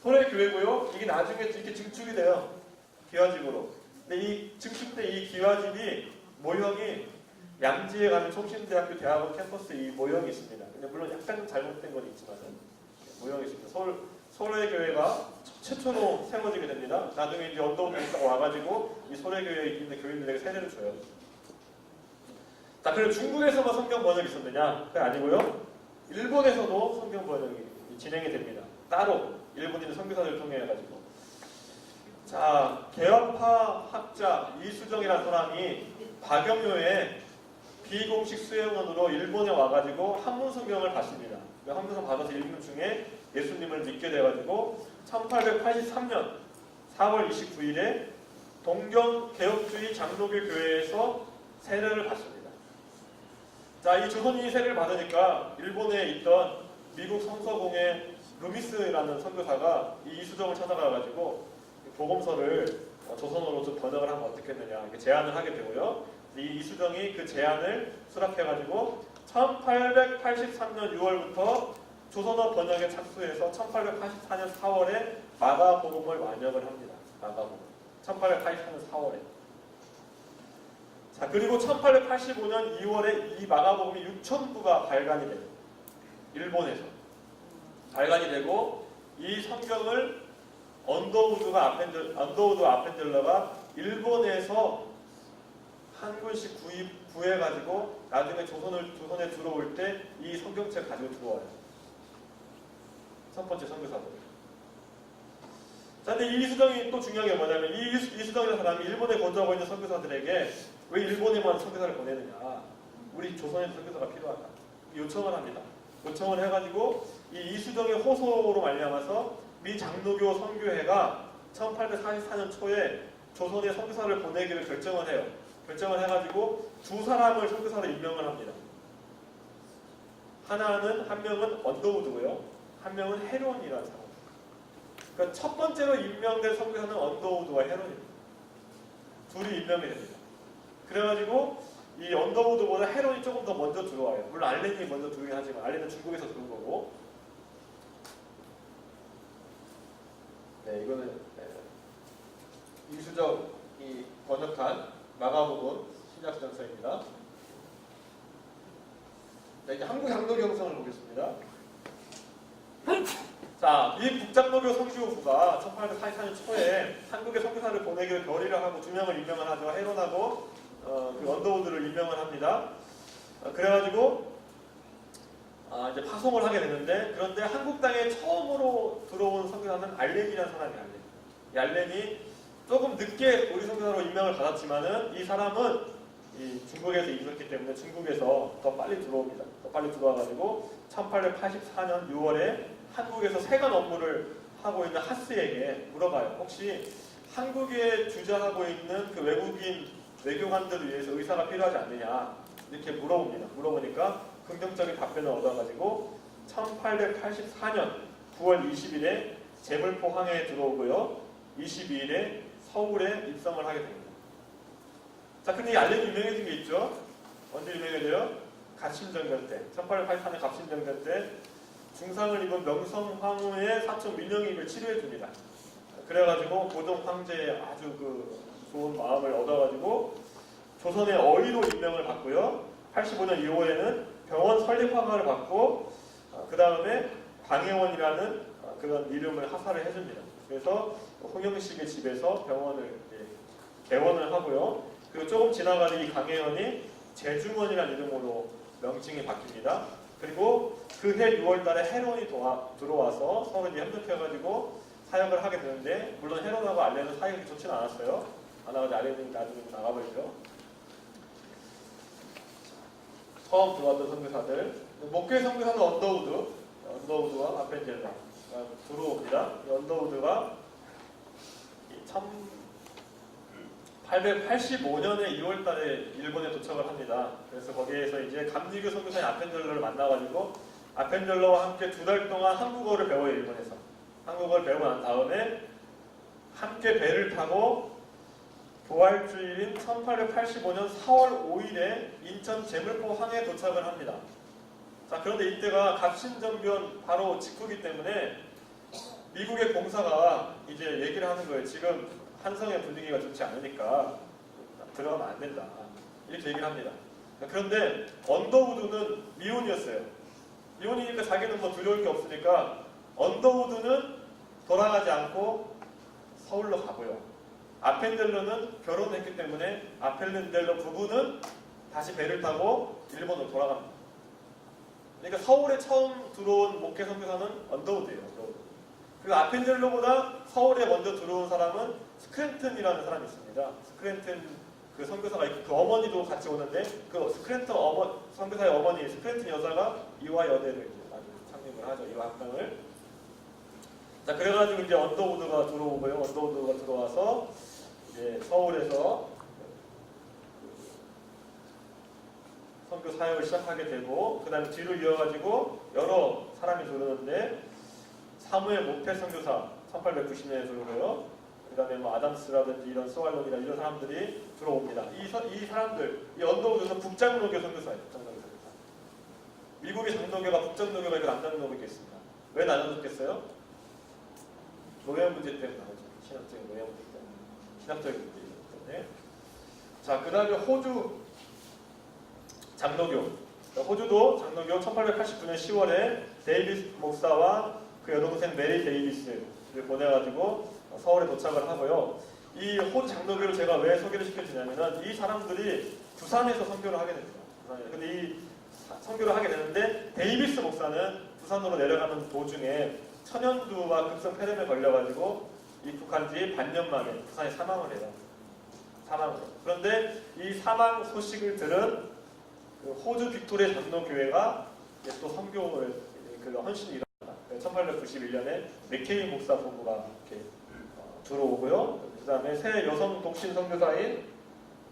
Speaker 1: 소래교회고요. 이게 나중에 이렇게 증축이 돼요. 기와집으로. 근데 이 증축 때 이 기와집이 모형이 양지에 가는 총신대학교 대학원 캠퍼스 이 모형이 있습니다. 근데 물론 약간 잘못된 건 있지만 모형이 있습니다. 소래교회가 최초로 세워지게 됩니다. 나중에 이제 언더우드 목사가 와가지고 이 소래교회에 있는 교인들에게 세례를 줘요. 자, 그리고 중국에서만 성경 번역이 있었느냐? 그게 아니고요. 일본에서도 성경 번역이 진행이 됩니다. 따로 일본인 선교사들을 통해 가지고. 자, 개혁파 학자 이수정이라는 사람이 박영효의 비공식 수행원으로 일본에 와가지고 한문 성경을 봤습니다. 한문 성경 받아서 읽는 중에 예수님을 믿게 돼가지고 1883년 4월 29일에 동경 개혁주의 장로교 교회에서 세례를 받습니다. 자, 이 조선인이 세례를 받으니까 일본에 있던 미국 성서공회 루미스라는 선교사가 이 이수정을 찾아가가지고 복음서를 조선어로 좀 번역을 하면 어떻겠느냐 이렇게 제안을 하게 되고요. 이 이수정이 그 제안을 수락해가지고 1883년 6월부터 조선어 번역에 착수해서 1884년 4월에 마가복음을 완역을 합니다. 마가복음. 1884년 4월에. 자, 그리고 1885년 2월에 이 마가복음이 6,000부가 발간이 돼요. 일본에서. 발간이 되고 이 성경을 언더우드 아펜젤러가 일본에서 한 권씩 구해가지고 나중에 조선에 들어올 때 이 성경책 가지고 들어와요. 첫 번째 선교사들. 자, 근데 이수정이 또 중요한 게 뭐냐면 이수정이라는 사람이 일본에 거주하고 있는 선교사들에게 왜 일본에만 선교사를 보내느냐? 우리 조선에 선교사가 필요하다. 요청을 합니다. 요청을 해가지고 이 이수정의 호소로 말미암아서 미 장로교 선교회가 1844년 초에 조선에 선교사를 보내기를 결정을 해요. 결정을 해가지고 두 사람을 선교사로 임명을 합니다. 한 명은 언더우드고요. 한 명은 헤론이라는 사람. 그러니까 첫 번째로 임명된 선교사는 언더우드와 헤론입니다. 둘이 임명이 됩니다. 그래가지고 이 언더우드보다 헤론이 조금 더 먼저 들어와요. 물론 알렌이 먼저 들어오긴 하지만 알렌은 중국에서 들어온 거고. 네, 이거는 이수정이 번역한 마가복음 신약성서입니다. 네, 이제 한국 장로교 형성을 보겠습니다. 자, 이 북장로교 선교부가 1844년 초에 한국에 선교사를 보내기를 결의를 하고 두 명을 임명을 하죠. 헤론하고 그 언더우드를 임명을 합니다. 그래가지고 이제 파송을 하게 되는데, 그런데 한국 땅에 처음으로 들어온 선교사는 알렌이라는 사람이에요. 이 알렌이 조금 늦게 우리 선교사로 임명을 받았지만은 이 사람은 이 중국에서 있었기 때문에 중국에서 더 빨리 들어옵니다. 더 빨리 들어와가지고 1884년 6월에 한국에서 세관 업무를 하고 있는 하스에게 물어봐요. 혹시 한국에 주재하고 있는 그 외국인 외교관들을 위해서 의사가 필요하지 않느냐, 이렇게 물어봅니다. 물어보니까 긍정적인 답변을 얻어가지고 1884년 9월 20일에 제물포항에 들어오고요. 22일에 서울에 입성을 하게 됩니다. 자, 근데 이 알렌이 유명해진 게 있죠. 언제 유명해져요? 갑신정변 때. 1884년 갑신정변 때 중상을 입은 명성황후의 사촌 민영입을 치료해 줍니다. 그래가지고 고종 황제의 아주 그 좋은 마음을 얻어가지고 조선의 어의로 임명을 받고요. 85년 2월에는 병원 설립 허가를 받고 그 다음에 광해원이라는 그런 이름을 하사를 해줍니다. 그래서 홍영식의 집에서 병원을 개원을 하고요. 그리고 조금 지나가는 이 광해원이 제중원이라는 이름으로 명칭이 바뀝니다. 그리고 그해 6월달에 헤론이 들어와서 서로 이제 협력해가지고 사역을 하게 되는데, 물론 헤론하고 알렌은 사역이 좋지는 않았어요. 안 나가지 알렌이 나중에 나가버리죠. 처음 들어왔던 선교사들, 목회 선교사는 언더우드와 아펜젤러 들어옵니다. 이 언더우드가 1885년에 2월달에 일본에 도착을 합니다. 그래서 거기에서 이제 감리교 선교사인 아펜젤러를 만나가지고 아펜젤러와 함께 2달 동안 한국어를 배워요. 일본에서 한국어를 배우고 난 다음에 함께 배를 타고 부활주일인 1885년 4월 5일에 인천 제물포항에 도착을 합니다. 자, 그런데 이때가 갑신정변 바로 직후기 때문에 미국의 공사가 이제 얘기를 하는 거예요. 지금 한성의 분위기가 좋지 않으니까 들어가면 안 된다, 이렇게 얘기를 합니다. 그런데 언더우드는 미혼이었어요. 미혼이니까 자기는 뭐 두려울 게 없으니까 언더우드는 돌아가지 않고 서울로 가고요. 아펜젤러는 결혼했기 때문에 아펜젤러 부부는 다시 배를 타고 일본으로 돌아갑니다. 그러니까 서울에 처음 들어온 목회 선교사는 언더우드예요. 그리고 아펜젤러보다 서울에 먼저 들어온 사람은 스크랜튼이라는 사람이 있습니다. 스크랜튼 그 선교사가 있고 그 어머니도 같이 오는데 그 스크랜튼 선교사의 어머니 스크랜튼 여자가 이화 여대를 창립을 하죠. 이화 학당을. 자, 그래가지고 이제 언더우드가 들어오고요. 언더우드가 들어와서 이제 서울에서 선교 사역을 시작하게 되고, 그 다음에 뒤로 이어가지고 여러 사람이 들어오는데 사무엘 모페 선교사 1890년에 들어오고요. 그 다음에 뭐 아담스라든지 이런 스왈론이나 이런 사람들이 들어옵니다. 이 사람들, 이 언더우드는 북장로교 선교사예요. 북장로교 선교사. 미국의 장로교가 북장로교가 있고 남장로교가 있습니다. 왜 나눠졌겠어요? 노예 문제 때문에 나오죠. 신학적인 노예 문제 때문에. 신학적인 문제 때문에. 자, 그 다음에 호주 장로교. 호주도 장로교 1889년 10월에 데이비스 목사와 그 여동생 메리 데이비스를 보내가지고 서울에 도착을 하고요. 이 호주 장로교를 제가 왜 소개를 시켜주냐면은 이 사람들이 부산에서 선교를 하게 됩니다. 근데 이 선교를 하게 되는데 데이비스 목사는 부산으로 내려가는 도중에 천연두와 급성 폐렴에 걸려가지고 입국한 지 반년 만에 부산에 사망을 해요. 사망을. 그런데 이 사망 소식을 들은 그 호주 빅토리아 장로교회가 또 선교를 헌신이 일어납니다. 1891년에 맥케인 목사 부부가 이렇게 들어오고요. 그 다음에 새 여성 독신 선교사인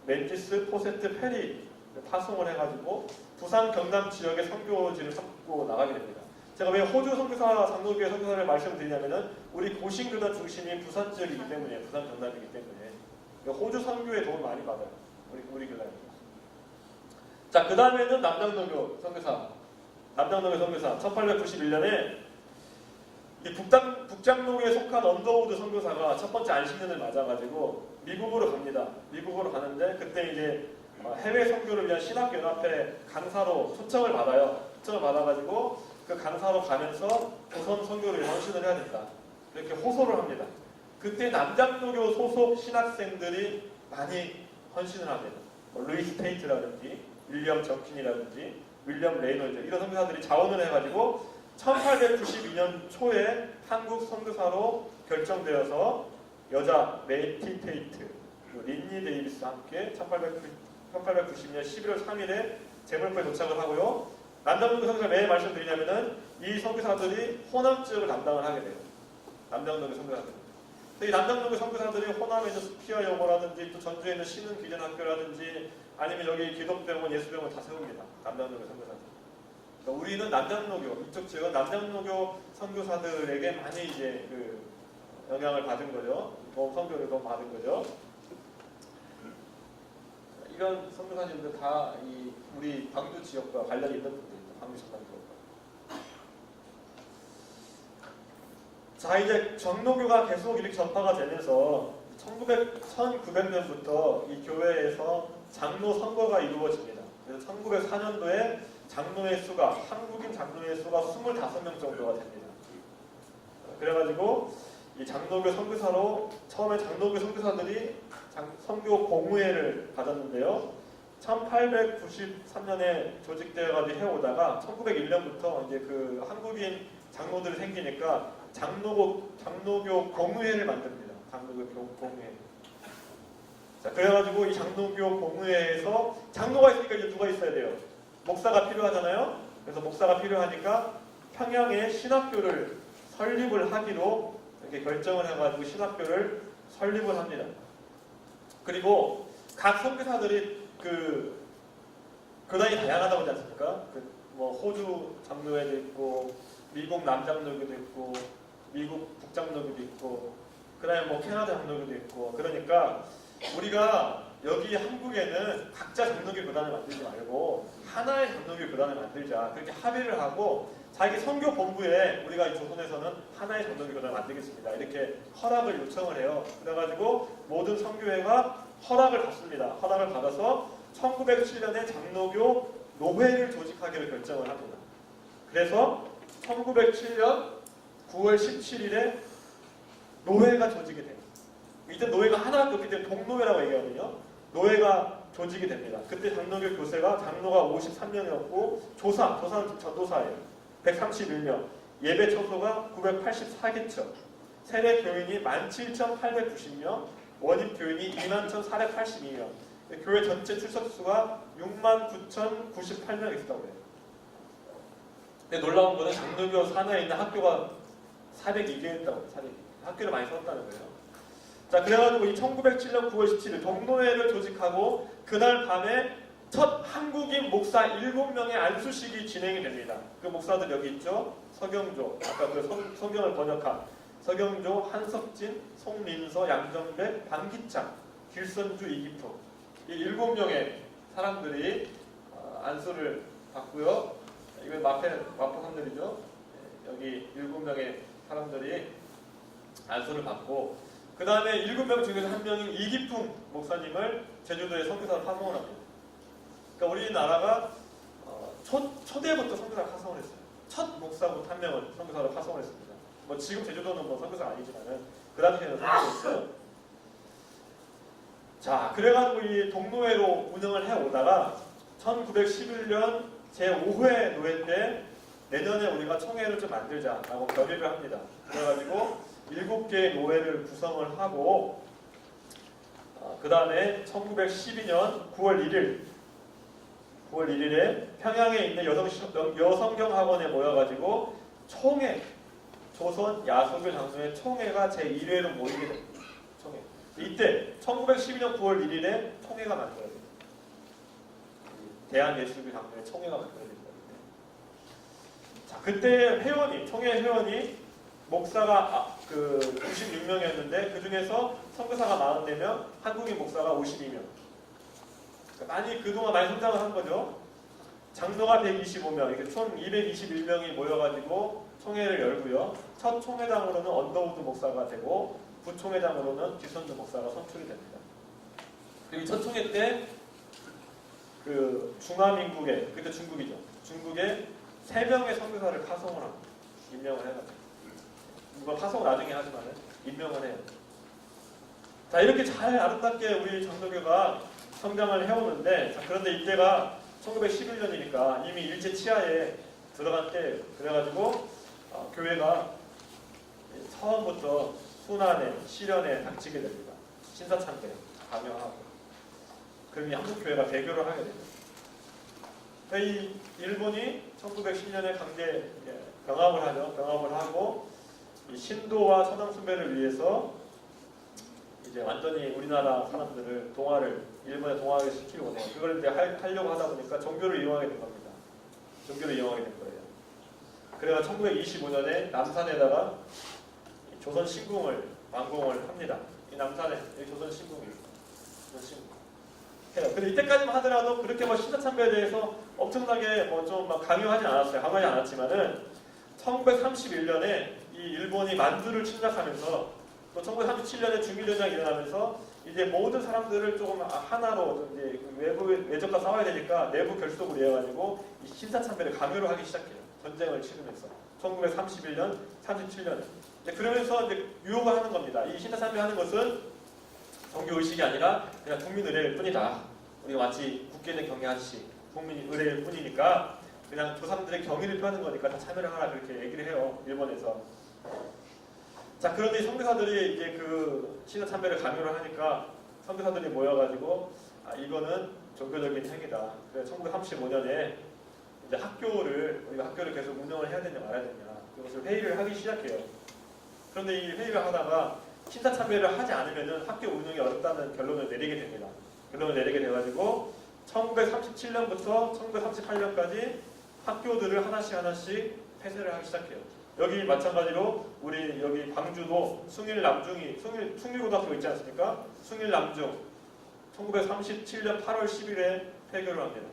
Speaker 1: 맨지스 포세트 페리 파송을 해가지고 부산 경남 지역의 선교지를 찾고 나가게 됩니다. 제가 왜 호주 선교사 장로교회 선교사를 말씀드리냐면은 우리 고신교단 중심이 부산 지역이기 때문에 부산 경남이기 때문에 호주 선교에 도움을 많이 받아요. 우리 교단이. 자, 그 다음에는 남장로교 선교사. 남장로교 선교사 1891년에 이 북장로교에 속한 언더우드 선교사가 첫 번째 안식년을 맞아가지고 미국으로 갑니다. 미국으로 가는데 그때 이제 해외 선교를 위한 신학연합회 강사로 초청을 받아요. 초청을 받아가지고 그 강사로 가면서 조선 선교를 헌신을 해야 된다. 이렇게 호소를 합니다. 그때 남장로교 소속 신학생들이 많이 헌신을 합니다. 루이스 테이트라든지 윌리엄 정킨이라든지 윌리엄 레이놀드 이런 선교사들이 자원을 해가지고 1892년 초에 한국 선교사로 결정되어서 여자 메이티 테이트, 린니 데이비스와 함께 1890년 11월 3일에 제물포에 도착을 하고요. 남장로교 선교사 왜 말씀드리냐면은 이 선교사들이 호남 지역을 담당을 하게 돼요. 남장로교 선교사들. 이 남장로교 선교사들이 호남에 있는 수피아 여고라든지 또 전주에 있는 신흥 기전학교라든지 아니면 여기 기독병원, 예수병원 다 세웁니다. 남장로교 선교사들. 그러니까 우리는 남장로교 이쪽 지역은 남장로교 선교사들에게 많이 이제 그 영향을 받은 거죠. 선교를 더 받은 거죠. 이런 선교사님들 다 이 우리 광주 지역과 관련이 있는 분들입니다. 광주 전남교과. 자, 이제 장로교가 계속 이렇게 전파가 되면서 1900년부터 이 교회에서 장로 선거가 이루어집니다. 그래서 1904년도에 장로의 수가, 한국인 장로의 수가 25명 정도가 됩니다. 그래가지고 이 장로교 선교사로 처음에 장로교 선교사들이 선교 공의회를 받았는데요. 1893년에 조직되어가지고 해오다가 1901년부터 이제 그 한국인 장로들이 생기니까 장로교 공의회를 만듭니다. 장로교 공의회. 자, 그래가지고 이 장로교 공의회에서 장로가 있으니까 이제 누가 있어야 돼요? 목사가 필요하잖아요. 그래서 목사가 필요하니까 평양에 신학교를 설립을 하기로 이렇게 결정을 해가지고 신학교를 설립을 합니다. 그리고 각 선교사들이 그 교단이 다양하다고 하지 않습니까? 뭐 호주 장로회도 있고, 미국 남장로교도 있고, 미국 북장로교도 있고, 그다음에 뭐 캐나다 장로교도 있고. 그러니까 우리가 여기 한국에는 각자 장로교 교단을 만들지 말고 하나의 장로교 교단을 만들자. 그렇게 합의를 하고 자기 선교 본부에 우리가 이 조선에서는 하나의 장로교 교단을 만들겠습니다. 이렇게 허락을 요청을 해요. 그래가지고 모든 선교회가 허락을 받습니다. 허락을 받아서 1907년에 장로교 노회를 조직하기로 결정을 합니다. 그래서 1907년 9월 17일에 노회가 조직이 돼요. 이때 노회가 하나밖에 없기 때문에 동노회라고 얘기하거든요. 노회가 조직이 됩니다. 그때 장로교 교세가 장로가 53명이었고 조사는 전도사예요. 131명, 예배 처소가 984개처, 세례 교인이 17,890명, 원입 교인이 21,482명, 교회 전체 출석 수가 69,098명 있었다고 해요. 근데 놀라운 거는 장로교 산하에 있는 학교가 402개 있다고 해요. 402개. 학교를 많이 세웠다는 거예요. 자, 그래가지고 이 1907년 9월 17일 동노회를 조직하고 그날 밤에 첫 한국인 목사 7명의 안수식이 진행이 됩니다. 그 목사들 여기 있죠. 서경조, 아까 그 성경을 번역한 서경조, 한석진, 송민서, 양정백, 방기창, 길선주, 이기프 이 7명의 사람들이 안수를 받고요. 이건 마포 산들이죠. 여기 7명의 사람들이 안수를 받고 그 다음에 7명 중에서 한 명인 이기풍 목사님을 제주도에 선교사로 파송을 합니다. 그러니까 우리나라가 초대부터 선교사를 파송을 했어요. 첫 목사부터 한 명을 선교사로 파송을 했습니다. 뭐 지금 제주도는 뭐 선교사가 아니지만은 그 당시에는 선교사였어요. 자, 그래가지고 이 동노회로 운영을 해오다가 1911년 제5회 노회 때 내년에 우리가 총회를 좀 만들자라고 결의를 합니다. 그래가지고 7개의 노회를 구성을 하고 그 다음에 1912년 9월 1일에 평양에 있는 여성경학원에 모여가지고 총회, 조선 야소교 장로회 총회가 제1회로 모이게 됩니다. 총회. 이때 1912년 9월 1일에 총회가 만들어져요. 대한예수교 장로회 총회가 만들어집니다. 자, 그때 회원이, 총회 회원이 목사가 96명이었는데 그 중에서 선교사가 44명, 한국인 목사가 52명. 많이 그동안 많이 성장을 한 거죠. 장로가 125명, 이렇게 총 221명이 모여가지고 총회를 열고요. 첫 총회장으로는 언더우드 목사가 되고 부총회장으로는 기선주 목사가 선출이 됩니다. 그리고 첫 총회 때 그 중화민국에, 그때 중국이죠. 중국에 3명의 선교사를 파송을 합니다. 임명을 해가지고. 물론 파송은 나중에 하지만은 임명을 해요. 자, 이렇게 잘 아름답게 우리 장로교가 성장을 해오는데, 자, 그런데 이때가 1911년이니까 이미 일제 치하에 들어간 때, 그래가지고 교회가 처음부터 순환에, 시련에 닥치게 됩니다. 신사참배 강요하고. 그럼 이 한국교회가 배교를 하게 됩니다. 이 일본이 1910년에 강제 병합을 하죠. 병합을 하고 이 신도와 서당숭배를 위해서 이제 완전히 우리나라 사람들을 일본에 동화를 시키려고 해요. 그걸 이제 하려고 하다 보니까 종교를 이용하게 된 겁니다. 종교를 이용하게 된 거예요. 그래가 1925년에 남산에다가 조선 신궁을 완공을 합니다. 이 남산에 조선 신궁이에요. 해요. 근데 이때까지만 하더라도 그렇게 뭐 신사참배에 대해서 엄청나게 뭐 좀 막 강요하지 않았어요. 강요하지 않았지만은 1931년에 이 일본이 만주를 침략하면서 또 1937년에 중일전쟁이 일어나면서 이제 모든 사람들을 조금 하나로 이제 외적과 싸워야 되니까 내부 결속을 이어가지고 이 신사참배를 강요를 하기 시작해요. 전쟁을 치르면서 1931년, 37년에. 그러면서 이제 유혹을 하는 겁니다. 이 신사참배 하는 것은 종교 의식이 아니라 그냥 국민 의례일 뿐이다. 우리가 마치 국회의원 경례하듯이 국민 의례일 뿐이니까 그냥 조상들의 경의를 표하는 거니까 다 참여를 하라 그렇게 얘기를 해요. 일본에서. 자, 그런데 선교사들이 이제 그 신사참배를 강요를 하니까 선교사들이 모여가지고 이거는 종교적인 행위다. 그래서 1935년에 이제 우리가 학교를 계속 운영을 해야 되냐 말아야 되냐 그것을 회의를 하기 시작해요. 그런데 이 회의를 하다가 신사참배를 하지 않으면 학교 운영이 어렵다는 결론을 내리게 됩니다. 결론을 내리게 돼가지고 1937년부터 1938년까지 학교들을 하나씩 폐쇄를 하기 시작해요. 여기 마찬가지로 우리 여기 광주도 숭일고등학교 있지 않습니까? 숭일남중 1937년 8월 10일에 폐교를 합니다.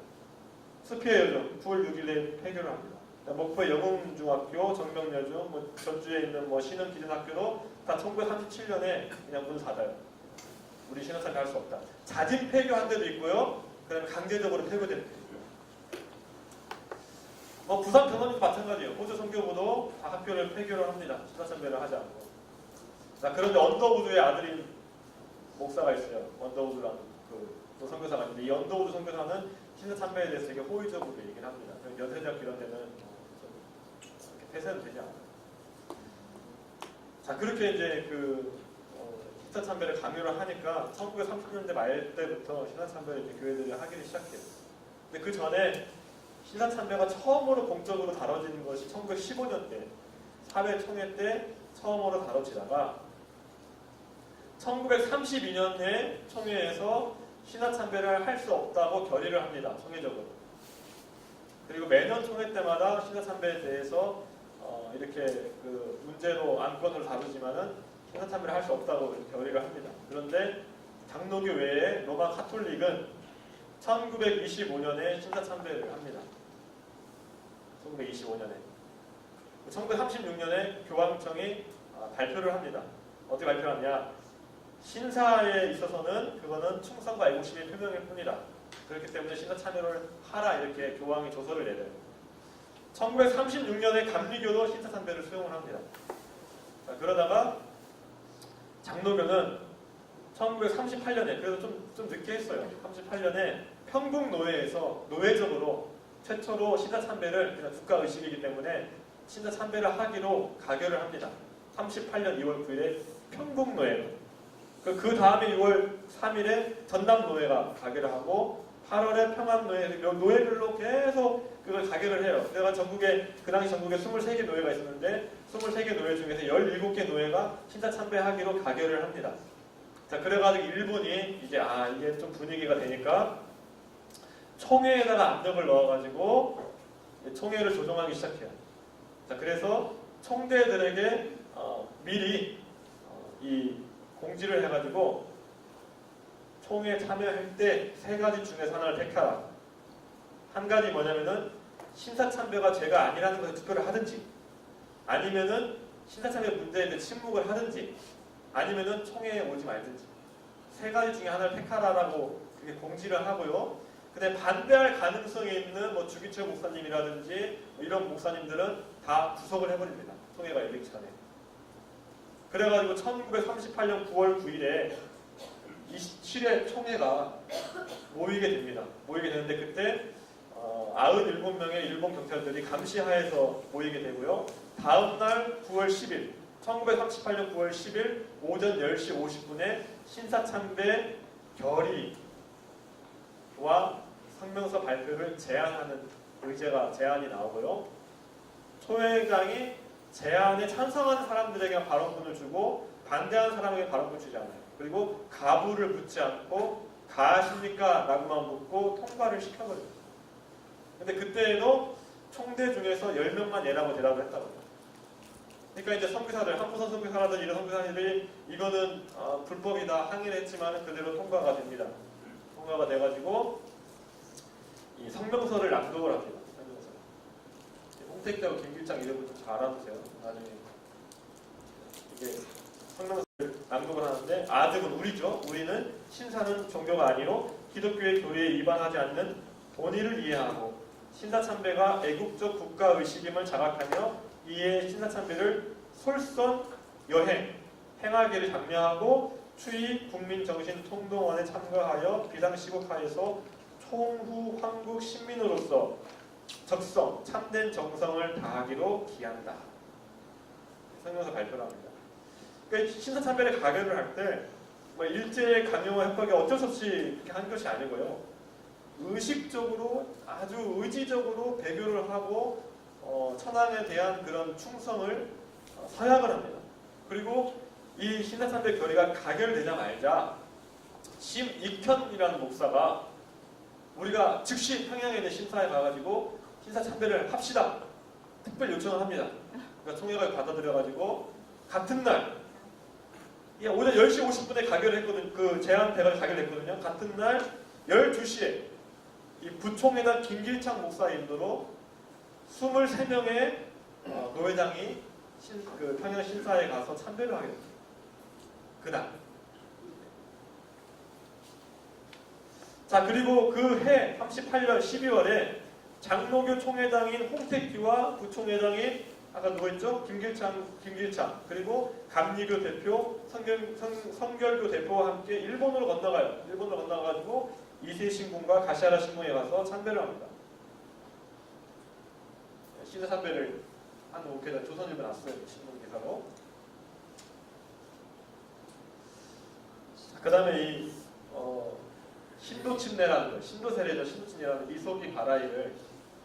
Speaker 1: 스피어여중 9월 6일에 폐교를 합니다. 목포의 영흥중학교, 정명여중, 뭐 전주에 있는 뭐 신흥기준학교도 다 1937년에 그냥 문 닫아요. 우리 신학생활 할 수 없다. 자진 폐교한 데도 있고요. 그다음에 강제적으로 폐교된 데도 있고요. 뭐 부산 병원도 마찬가지예요. 호주 선교부도 다 학교를 폐교를 합니다. 신학참배를 하지 않고. 자, 그런데 언더우드의 아들인 목사가 있어요. 언더우드라는 그 선교사가 있는데 이 언더우드 선교사는 신사참배에 대해서 되게 호의적으로 얘기를 합니다. 연세대학교 이런 데는 폐쇄는 되지 않아요. 자, 그렇게 이제 신사참배를 강요를 하니까 1930년대 말 때부터 신사참배를 이제 교회들이 하기 시작해요. 근데 그 전에 신사참배가 처음으로 공적으로 다뤄지는 것이 1915년대 사회총회 때 처음으로 다뤄지다가 1932년에 총회에서 신사참배를 할 수 없다고 결의를 합니다. 총회적으로. 그리고 매년 총회 때마다 신사참배에 대해서 이렇게 그 문제로 안건으로 다루지만은 신사참배를 할 수 없다고 결의를 합니다. 그런데 장로교 외에 로마 카톨릭은 1925년에 신사참배를 합니다. 1925년에. 1936년에 교황청이 발표를 합니다. 어떻게 발표하냐? 신사에 있어서는 그거는 충성과 애국심의 표명일 뿐이다. 그렇기 때문에 신사 참여를 하라 이렇게 교황이 조서를 내려요. 1936년에 감리교도 신사 참배를 수용을 합니다. 자, 그러다가 장로교는 1938년에, 그래도 좀 늦게 했어요. 38년에 평국노회에서 노회적으로 최초로 신사참배를, 그냥 국가의식이기 때문에 신사참배를 하기로 가결을 합니다. 38년 2월 9일에 평국노회로. 그 다음에 6월 3일에 전남노회가 가결을 하고 8월에 평안노회, 노회별로 계속 그걸 가결을 해요. 그래서 그 당시 전국에 23개 노회가 있었는데 23개 노회 중에서 17개 노회가 신사참배하기로 가결을 합니다. 자, 그래가지고 일본이 이제 이게 좀 분위기가 되니까 총회에다가 압력을 넣어가지고 총회를 조정하기 시작해요. 자, 그래서 총대들에게 미리 이 공지를 해가지고 총회에 참여할 때 3가지 중에서 하나를 택하라. 한 가지 뭐냐면은 신사참배가 죄가 아니라는 것을 투표를 하든지, 아니면은 신사참배 문제에 대해 침묵을 하든지, 아니면은 총회에 오지 말든지 3가지 중에 하나를 택하라라고 그게 공지를 하고요. 근데 반대할 가능성이 있는 뭐 주기철 목사님이라든지 이런 목사님들은 다 구속을 해버립니다. 총회가 열리기 전에. 그래가지고 1938년 9월 9일에 27회 총회가 모이게 됩니다. 모이게 되는데 그때 97명의 일본 경찰들이 감시하에서 모이게 되고요. 다음날 9월 10일, 1938년 9월 10일 오전 10시 50분에 신사참배 결의와 성명서 발표를 제안하는 제안이 나오고요. 초회장이 제안에 찬성하는 사람들에게 발언권을 주고 반대하는 사람에게 발언권을 주지 않아요. 그리고 가부를 묻지 않고 가하십니까? 라고만 묻고 통과를 시켜버려요. 근데 그때에도 총대 중에서 10명만 예라고 대답을 했다고 해요. 그러니까 이제 선교사들, 한부선 선교사라든 이런 선교사들이 이거는 불법이다 항의를 했지만 그대로 통과가 됩니다. 통과가 돼가지고 이 성명서를 낭독을 합니다. 성명서. 홍택대하고 김길장 이름을 좀 잘 알아두세요. 나중에 이게 성명서를 낭독을 하는데 아득은 우리죠. 우리는 신사는 종교가 아니요 기독교의 교리에 위반하지 않는 본의를 이해하고 신사참배가 애국적 국가의식임을 자각하며 이에 신사참배를 솔선 여행 행하기를 장려하고 추이 국민정신통동원에 참가하여 비상시국하에서 총후 황국 신민으로서 적성, 참된 정성을 다하기로 기한다. 성명서 발표를 합니다. 그러니까 신사참배를 가결을 할 때 뭐 일제의 강요와 협박이 어쩔 수 없이 그렇게 한 것이 아니고요. 의식적으로 아주 의지적으로 배교를 하고 천황에 대한 그런 충성을 서약을 합니다. 그리고 이 신사참배 결의가 가결되자마자 심익현이라는 목사가 우리가 즉시 평양에 있는 신사에 가가지고 신사참배를 합시다. 특별 요청을 합니다. 그러니까 총회가 받아들여가지고 같은 날 오전 10시 50분에 가결했거든요. 그 제안대가 가결됐거든요. 같은 날 12시에 이 부총회장 김길창 목사 인도로 23명의 노회장이 그 평양 신사에 가서 참배를 하게 됩니다. 그날. 자, 그리고 그 해 38년 12월에 장로교 총회장인 홍택기와 부총회장인 아까 누구였죠? 김길창 그리고 감리교 대표, 성결교 대표와 함께 일본으로 건너가요. 일본으로 건너가가지고 이세 신궁과 가시하라 신궁에 가서 참배를 합니다. 신사 참배를 한 목회자 조선일보 났어요. 신문 기사로. 그 다음에 이 신도침례라는 거, 신도세례죠. 신도침례라는 이속이 바라이를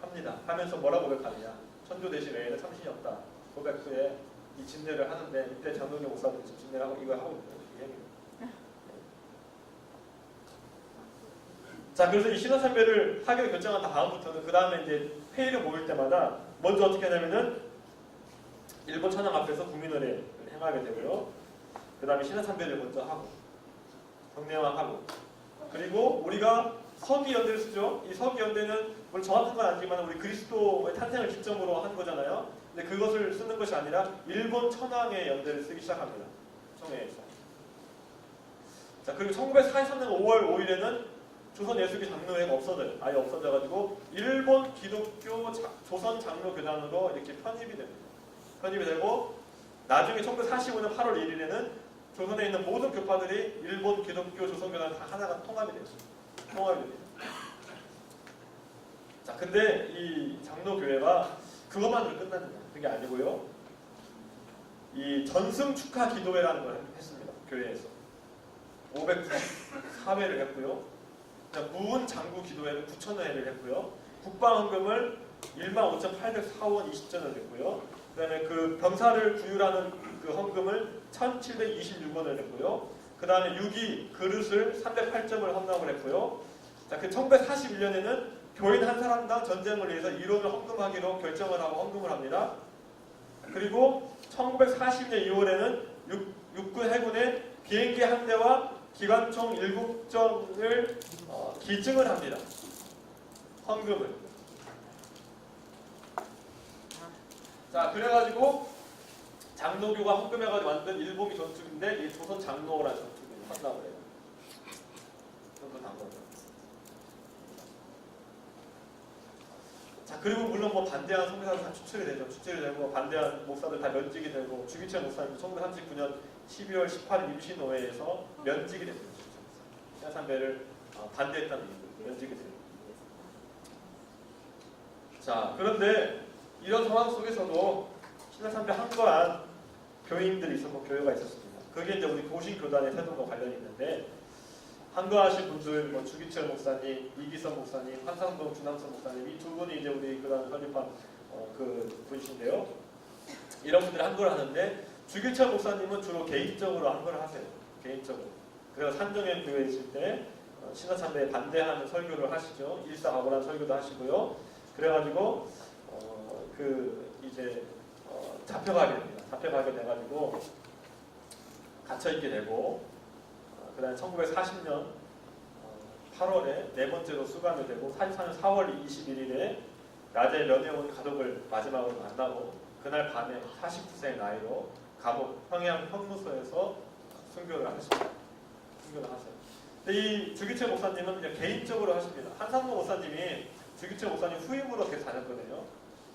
Speaker 1: 합니다. 하면서 뭐라고 고백하느냐. 천주 대신 외에는 참신이 없다. 고백 후에 이 침례를 하는데 이때 장로교 목사들이 침례를 하고 이걸 하고 있는 자, 그래서 이 신화참배를 하기로 결정한 다음부터는 그 다음에 이제 회의를 모일 때마다 먼저 어떻게 하냐면은 일본 천황 앞에서 국민의례를 행하게 되고요. 그 다음에 신화참배를 먼저 하고 성례화하고 그리고 우리가 서기연대를 쓰죠. 이 서기연대는 물론 정확한 건 아니지만 우리 그리스도의 탄생을 기점으로 한 거잖아요. 근데 그것을 쓰는 것이 아니라 일본 천황의 연대를 쓰기 시작합니다. 총회에서. 자, 그리고 1943년 5월 5일에는 조선 예수교 장로회가 없어져요. 아예 없어져가지고 일본 기독교 조선 장로교단으로 이렇게 편입이 됩니다. 편입이 되고 나중에 1945년 8월 1일에는 조선에 있는 모든 교파들이 일본 기독교 조선교단 다 하나가 통합이 돼요. 통합이 됩니다. 자, 근데 이 장로교회가 그것만으로 끝나는 거예요. 그게 아니고요. 이 전승 축하 기도회라는 걸 했습니다. 교회에서 594회를 했고요. 무은 장구 기도회를 9,000회를 했고요. 국방헌금을 15,804원 20전을 했고요. 그 다음에 그 병사를 구휼하는 그 헌금을 1,726원을 했고요. 그 다음에 유기 그릇을 308점을 헌납을 했고요. 자, 그 1941년에는 교인 한 사람당 전쟁을 위해서 1원을 헌금하기로 결정을 하고 헌금을 합니다. 그리고 1940년 2월에는 육군 해군의 비행기 한 대와 기관총 7정을 기증을 합니다. 헌금을. 자, 그래가지고 장로교가 헌금해가지고 만든 일본기 전투기인데 이 조선 장로라는 전투기를 헌납을 해요. 전부 다 거죠. 자, 그리고 물론 뭐 반대하는 선교사들 다 추측이 되죠. 추측이 되고 반대하는 목사들 다 면직이 되고 주기철 목사님 1939년 12월 18일 임시노회에서 면직이 됩니다. 신라참배를 반대했다는 이유로 면직이 됩니다. 자, 그런데 이런 상황 속에서도 신라참배 한거한 교인들이 있었고 교회가 있었습니다. 그게 이제 우리 고신교단의 태동과 관련이 있는데 한거하신 분들, 뭐 주기철 목사님, 이기선 목사님, 한상동 주남선 목사님 이 두 분이 이제 우리 교단 설립한 그 분이신데요. 이런 분들이 한거를 하는데 주기철 목사님은 주로 개인적으로 한거를 하세요. 개인적으로. 그래서 산정현 교회에 있을 때 신라참배에 반대하는 설교를 하시죠. 일사각오라는 설교도 하시고요. 그래가지고 이제 잡혀가게 됩니다. 잡혀가게 돼가지고 갇혀있게 되고 그 다음에 1940년 8월에 네 번째로 수감이 되고 44년 4월 21일에 낮에 면회온 가족을 마지막으로 만나고 그날 밤에 49세의 나이로 감옥 평양 형무소에서 순교를 하셨습니다. 순교를 하세요. 근데 이 주기철 목사님은 그냥 개인적으로 하십니다. 한상모 목사님이 주기철 목사님 후임으로 계속 다녔거든요.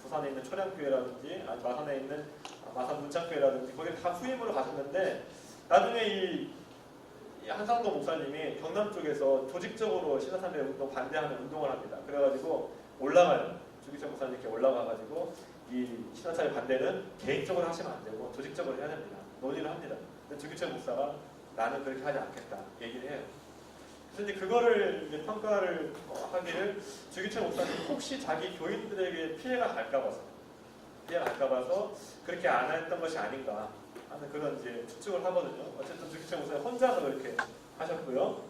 Speaker 1: 부산에 있는 초량교회라든지 마산에 있는 마산 문창교회라든지 거기 다 후임으로 가셨는데 나중에 이 한상도 목사님이 경남 쪽에서 조직적으로 신라참배 운동 반대하는 운동을 합니다. 그래가지고 올라가요. 주기철 목사님 이렇게 올라가가지고 이 신라참배 반대는 개인적으로 하시면 안 되고 조직적으로 해야 됩니다. 논의를 합니다. 근데 주기철 목사가 나는 그렇게 하지 않겠다 얘기를 해요. 그래서 이제 그거를 이제 평가를 하기를 주기철 목사님 혹시 자기 교인들에게 피해가 갈까봐서 그렇게 안 했던 것이 아닌가 하는 그런 이제 추측을 하거든요. 어쨌든 주기철 목사님 혼자서 그렇게 하셨고요.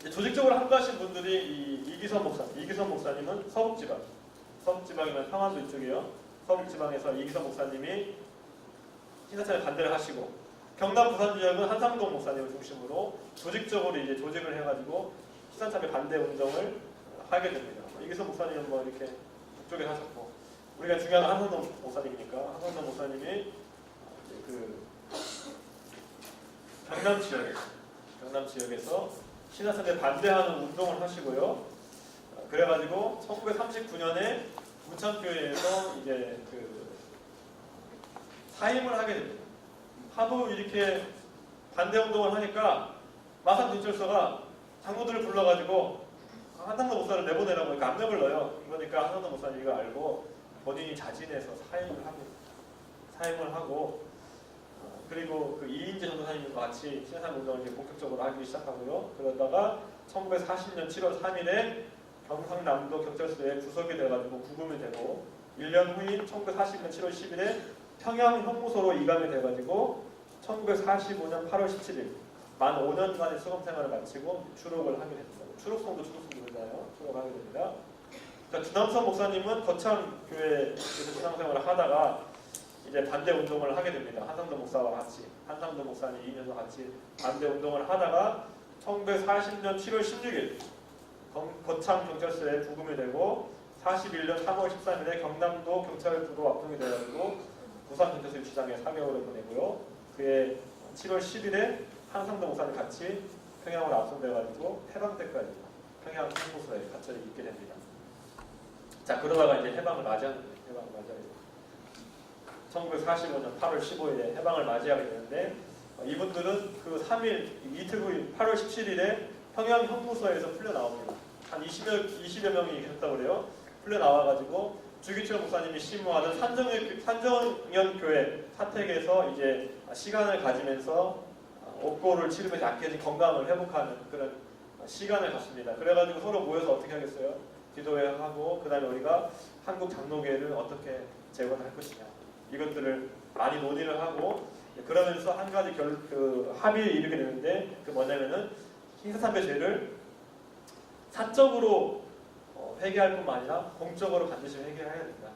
Speaker 1: 조직적으로 한거하신 분들이 이 이기선 목사님은 서북지방이면 평안도 이쪽이에요. 서북지방에서 이기선 목사님이 신라참배 반대를 하시고 경남 부산 지역은 한상동 목사님을 중심으로 조직적으로 이제 조직을 해가지고 신라참배 반대 운동을 하게 됩니다. 이기선 목사님은 뭐 이렇게 북쪽에 하셨고 우리가 중요한 한상동 목사님이니까 한상동 목사님이 그 경남 지역에서 신라참배 반대하는 운동을 하시고요. 그래가지고 1939년에 문창교회에서 이제 그 사임을 하게 됩니다. 하도 이렇게 반대 운동을 하니까 마산 경찰서가 장로들을 불러가지고 한상도 목사를 내보내라고 압력을 넣어요. 그러니까 한상도 목사님 이거 알고 본인이 자진해서 사임을 하고 그리고 그 이인재 전도사님과 같이 신라참배 운동을 이제 본격적으로 하기 시작하고요. 그러다가 1940년 7월 3일에 경상남도 경찰서에 구속이 돼가지고 구금이 되고 1년 후인 1940년 7월 10일에 평양 형무소로 이감이 돼가지고 1945년 8월 17일 만 5년간의 수감 생활을 마치고 추록을 하게 됩니다. 추록송도 그러잖아요. 추록하게 됩니다. 그러니까 주남선 목사님은 거창교회에서 신앙생활을 하다가 이제 반대 운동을 하게 됩니다. 한상도 목사와 같이 한상도 목사님 2년도 같이 반대 운동을 하다가 1940년 7월 16일 거창 경찰서에 구금이 되고 41년 3월 13일에 경남도 경찰부로 압송이 되어가지고 부산 경찰서 유치장에 4개월을 보내고요. 그해 7월 10일에 한상도 목사님 같이 평양으로 압송돼가지고 해방 때까지 평양 형무소에 갇혀 있게 됩니다. 자, 그러다가 이제 해방을 맞이하는 거예요. 1945년 8월 15일에 해방을 맞이하게 되는데 이분들은 그 3일 이틀 후인 8월 17일에 평양 형무소에서 풀려 나옵니다. 한 20여 명이 계셨다고 그래요. 풀려 나와가지고 주기철 목사님이 심무하는 산정연 교회 사택에서 이제 시간을 가지면서 옥고를 치르면서 약해진 건강을 회복하는 그런 시간을 갖습니다. 그래가지고 서로 모여서 어떻게 하겠어요? 기도회하고 그 다음에 우리가 한국 장로교회를 어떻게 재건할 것이냐 이것들을 많이 논의를 하고 그러면서 한 가지 합의에 이르게 되는데 그 뭐냐면은 형사참배죄를 사적으로 회개할 뿐만 아니라 공적으로 반드시 회개해야 된다.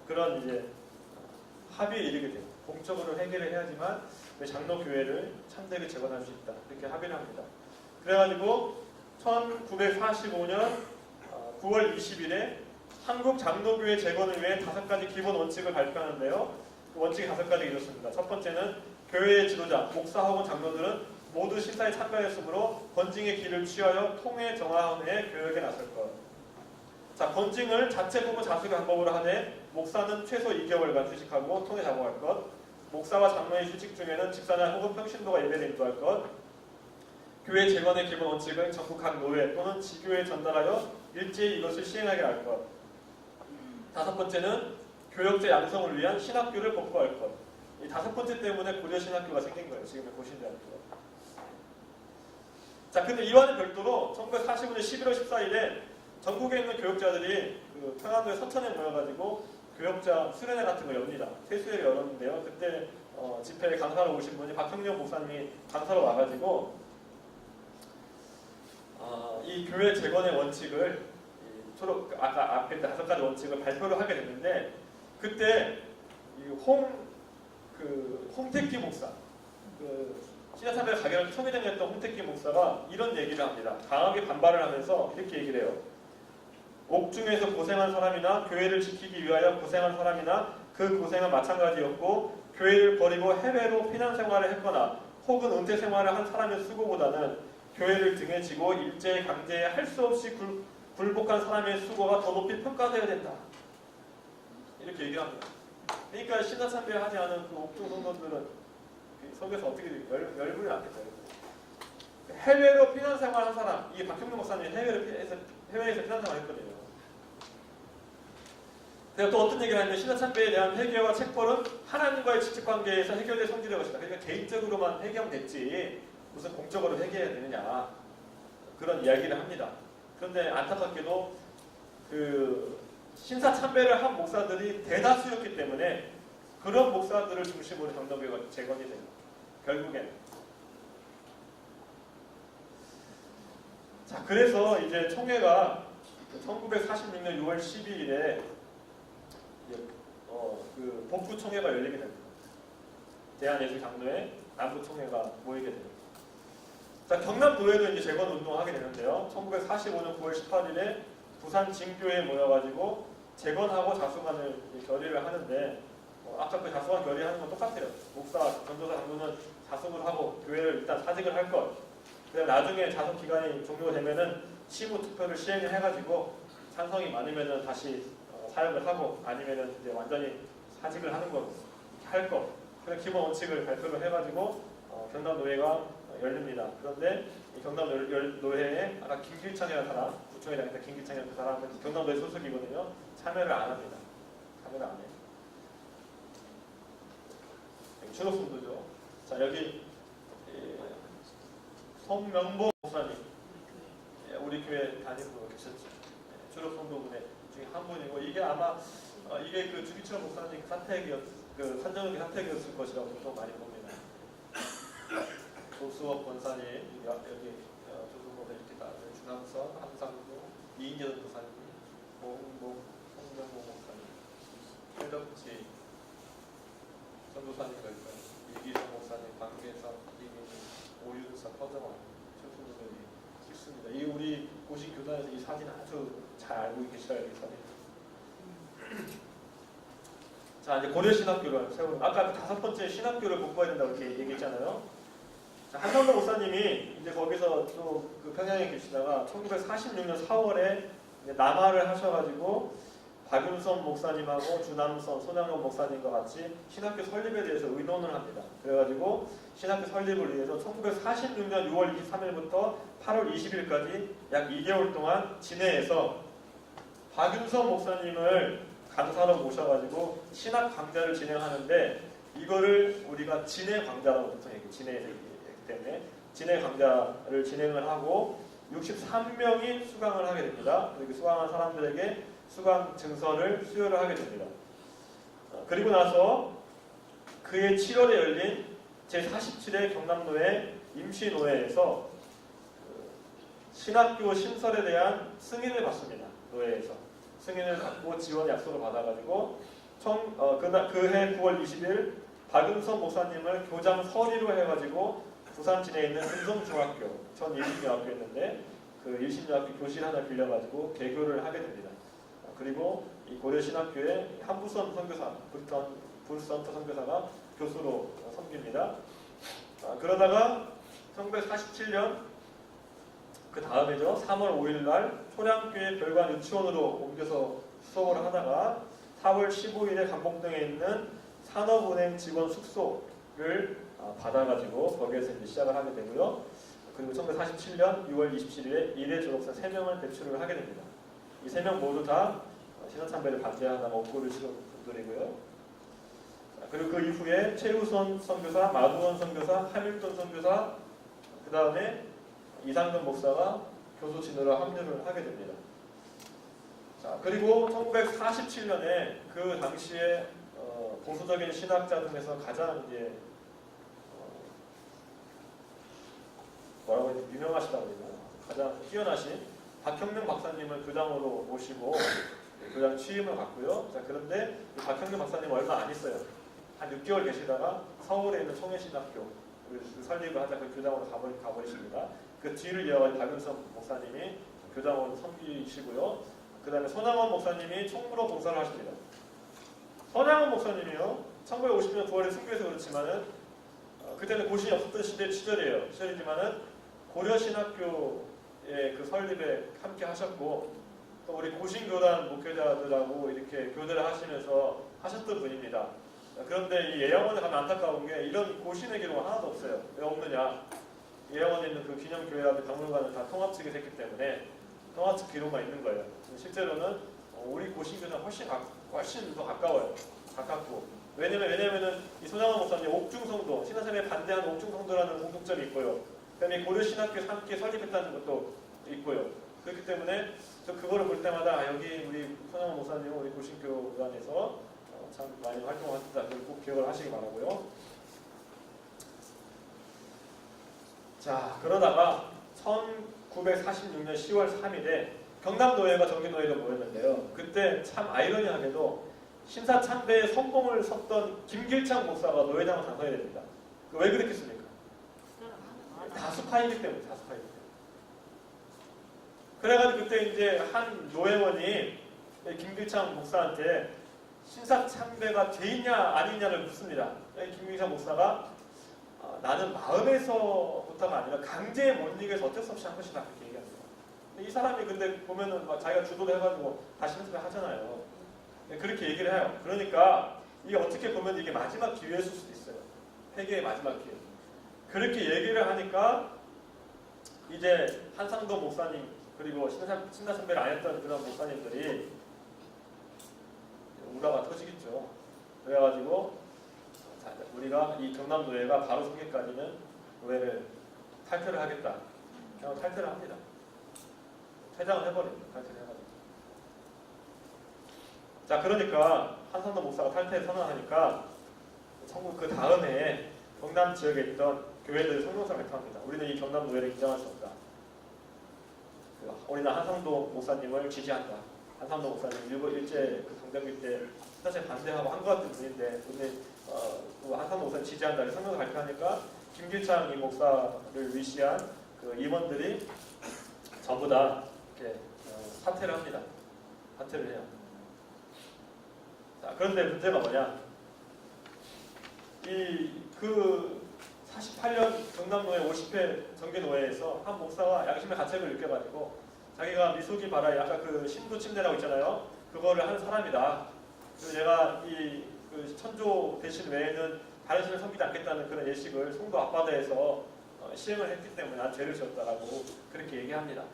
Speaker 1: 그런 이제 합의에 이르게 돼요. 공적으로 회개를 해야지만 장로교회를 참되게 재건할 수 있다. 이렇게 합의를 합니다. 그래가지고 1945년 9월 20일에 한국 장로교회 재건을 위해 5가지 기본 원칙을 발표하는데요. 그 원칙이 5가지가 이렇습니다. 첫 번째는 교회의 지도자, 목사 혹은 장로들은 모두 심사에 참가했으므로 건징의 길을 취하여 통해 정화원의 교역에 나설 것. 자, 건징을 자체 혹은 자수의 방법으로 하되 목사는 최소 2개월간 휴직하고 통해 작업할 것. 목사와 장로의 휴직 중에는 직사날 혹은 평신도가 예배를 인도할 것. 교회 재건의 기본 원칙은 전국 각 노회 또는 지교에 전달하여 일제히 이것을 시행하게 할 것. 5번째는 교역자 양성을 위한 신학교를 복구할 것. 이 5번째 때문에 고려 신학교가 생긴 거예요. 지금의 고신대학교가. 자, 근데 이와는 별도로 1945년 11월 14일에 전국에 있는 교역자들이 그 평안도의 서천에 모여가지고 교역자 수련회 같은 걸 엽니다. 퇴수회를 열었는데요. 그때 집회에 강사로 오신 분이 박형렬 목사님이 강사로 와가지고 이 교회 재건의 원칙을 아까 앞에 5가지 원칙을 발표를 하게 됐는데 그때 홍택기 목사 신야참배 가게를 총회장이었던 홍택기 목사가 이런 얘기를 합니다. 강하게 반발을 하면서 이렇게 얘기를 해요. 옥중에서 고생한 사람이나 교회를 지키기 위하여 고생한 사람이나 그 고생은 마찬가지였고 교회를 버리고 해외로 피난 생활을 했거나 혹은 은퇴 생활을 한 사람의 수고보다는 교회를 등에 지고 일제에 강제에 할 수 없이 굴복한 사람의 수고가 더 높이 평가되어야 된다. 이렇게 얘기합니다. 그러니까 신자참배를 하지 않은 그 옥중 성도들은 속에서 어떻게 열불이 났겠죠. 해외로 피난 생활한 사람, 이게 박형렬 목사님이 해외에서 피난 생활했거든요. 그래서 또 어떤 얘기를 하냐면 신자참배에 대한 회개와 책벌은 하나님과의 직접관계에서 해결될 성질의 것이다. 그러니까 개인적으로만 회개하면 됐지 무슨 공적으로 회개해야 되느냐 그런 이야기를 합니다. 그런데 안타깝게도 그 신사참배를 한 목사들이 대다수였기 때문에 그런 목사들을 중심으로 장로교회가 재건이 됩니다. 결국엔. 자, 그래서 이제 총회가 1946년 6월 12일에 그 복부 총회가 열리게 됩니다. 대한예술장로회 남부 총회가 모이게 됩니다. 자, 경남도에도 이제 재건 운동을 하게 되는데요. 1945년 9월 18일에 부산 진교회에 모여가지고 재건하고 자수관을 결의를 하는데 아까 그 자수관 결의하는 건 똑같아요. 목사, 전도사, 장로는 자수를 하고 교회를 일단 사직을 할 것. 그다음에 나중에 자숙 기간이 종료되면은 시무 투표를 시행을 해가지고 찬성이 많으면은 다시 사역을 하고 아니면은 이제 완전히 사직을 하는 거 할 것. 그런 기본 원칙을 발표를 해가지고 경남노회가 열립니다. 그런데 이 경남노회에 아까 김길창이라는 사람, 구청회장인데 김길창이라는 사람은 경남노회 소속이거든요. 참여를 안 합니다. 참여를 안 해요. 주록성도죠. 자, 여기 손명보 목사님, 우리 교회 담임으로 계셨죠. 주록성도분의 중에 한 분이고 이게 아마 이게 그 주기철 목사님 그 산정욱의 사택이었을 것이라고 보통 많이 봅니다. 조수업 권사님 여기 조수업에 이렇게 다 중앙선 함상구 이인여전 도사님, 홍목 송명보 목사님, 최덕지 전도사님과 있고요. 이기성 목사님, 방계석, 이민희, 오윤사, 허정원, 최순들이 있습니다. 이 우리 고신 교단에서 이 사진 아주 잘 알고 계셔야 이 사진. 자, 이제 고려 신학교를 세우는 아까 그 5번째 신학교를 복구해야 된다고 이렇게 얘기했잖아요. 자, 한성도 목사님이 이제 거기서 또 그 평양에 계시다가 1946년 4월에 남하를 하셔가지고 박윤선 목사님하고 주남선, 손양원 목사님과 같이 신학교 설립에 대해서 의논을 합니다. 그래가지고 신학교 설립을 위해서 1946년 6월 23일부터 8월 20일까지 약 2개월 동안 진해에서 박윤선 목사님을 강사로 모셔가지고 신학 강좌를 진행하는데, 이거를 우리가 진해 강좌라고 보통 얘기해요. 진해에서 얘기했기 때문에 진해 강좌를 진행을 하고 63명이 수강을 하게 됩니다. 그리고 수강한 사람들에게 수강 증서를 수여를 하게 됩니다. 그리고 나서 그해 7월에 열린 제47회 경남노회 임시노회에서 신학교 신설에 대한 승인을 받습니다. 노회에서 승인을 받고 지원 약속을 받아가지고 그해 9월 20일 박윤선 목사님을 교장 서리로 해가지고 부산 진해에 있는 은성중학교, 전 일신여학교였는데 그 일신여학교 교실 하나 빌려가지고 개교를 하게 됩니다. 그리고 이 고려신학교에 한부선 선교사, 불선터 선교사가 교수로 섬깁니다. 그러다가 1947년 그 다음에죠. 3월 5일 날 초량교회 별관 유치원으로 옮겨서 수업을 하다가 4월 15일에 감곡동에 있는 산업은행 직원 숙소를 받아가지고 거기에서 이제 시작을 하게 되고요. 그리고 1947년 6월 27일에 일회 졸업생 3명을 배출을 하게 됩니다. 이 3명 모두 다 신앙참배를 반대하다가 업고를 치른 분들이고요. 그리고 그 이후에 최우선 선교사, 마두원 선교사, 하밀턴 선교사, 그 다음에 이상근 목사가 교수 진으로 합류를 하게 됩니다. 자, 그리고 1947년에 그 당시에 보수적인 신학자 중에서 가장 이제 뭐라고 해야 유명하시다고 해야 되나? 가장 뛰어나신 박형명 박사님을 교장으로 모시고 교장 취임을 받고요. 자, 그런데 박형명 박사님 얼마 안 있어요. 한 6개월 계시다가 서울에 있는 청해신학교 설립을 하자 그 교장으로 가버리십니다. 그 뒤를 이어가지고 박윤선 목사님이 교장으로 섬기시고요. 그 다음에 손양원 목사님이 총무로 봉사를 하십니다. 손양원 목사님이요, 1950년 9월에 순교해서 그렇지만은 그때는 고신이 없었던 시절이지만은 고려신학교의 그 설립에 함께 하셨고, 또 우리 고신교단 목회자들하고 이렇게 교대를 하시면서 하셨던 분입니다. 그런데 이 예양원에 가면 안타까운 게 이런 고신의 기록은 하나도 없어요. 왜 없느냐? 예양원에 있는 그 기념교회라든 박물관은 다 통합측이 됐기 때문에 통합측 기록만 있는 거예요. 실제로는 우리 고신교단 훨씬 더 가까워요. 가깝고. 왜냐면은 이 손양원 목사님 옥중성도, 신화샘에 반대하는 옥중성도라는 공통점이 있고요. 그다음에 고려신학교 함께 설립했다는 것도 있고요. 그렇기 때문에 저 그거를 볼 때마다 여기 우리 손양원 목사님 우리 고신교단에서 참 많이 활동하셨다. 그걸 꼭 기억을 하시기 바라고요. 자, 그러다가 1946년 10월 3일에 경남노회가 정기노회가 모였는데요. 그때 참 아이러니하게도 신사참배에 선봉을 섰던 김길창 목사가 노회장을 당선이 됩니다. 왜 그랬겠습니까? 다수파이기 때문에, 다수파이기 때문에. 그래가지고 그때 이제 한 노회원이 김길창 목사한테 신사참배가 죄이냐 아니냐를 묻습니다. 김길창 목사가 나는 마음에서부터가 아니라 강제에 못 이겨서 어쩔 수 없이 한 것이다 그렇게 얘기합니다. 이 사람이 근데 보면은 자기가 주도를 해가지고 다시 연습을 하잖아요. 그렇게 얘기를 해요. 그러니까 이게 어떻게 보면 이게 마지막 기회일 수도 있어요. 회개의 마지막 기회. 그렇게 얘기를 하니까 이제 한상도 목사님 그리고 신사참배를 안 했던 그런 목사님들이 우라가 터지겠죠. 그래가지고 우리가 이 경남노회가 바로 생기까지는 노회를 탈퇴를 하겠다. 그냥 탈퇴를 합니다. 퇴장을 해버립니다. 탈퇴를 해가지고. 자, 그러니까 한상도 목사가 탈퇴를 선언하니까 그 다음 해에 경남 지역에 있던 교회들이 성명서를 발표합니다. 우리는 이 경남노회를 인정할 수 없다. 우리는 한상도 목사님을 지지한다. 한상도 목사님 일제 그 강점기 때 사실 반대하고 한 것 같은 분인데, 근데 한상도 목사님 지지한다. 성명을 발표하니까 김길창 이 목사를 위시한 그 임원들이 전부 다 이렇게 사퇴를 합니다. 사퇴를 해요. 자, 그런데 문제가 뭐냐? 그 48년 경남노회 50회 정기노회에서 한 목사가 양심의 가책을 느껴가지고 자기가 미소기 바라에 아까 그 신부 침대라고 있잖아요. 그거를 하는 사람이다. 그리고 내가 그 천조 대신 외에는 다른 신을 섬기지 않겠다는 그런 예식을 송도 앞바다에서 시행을 했기 때문에 난 죄를 지었다라고 그렇게 얘기합니다.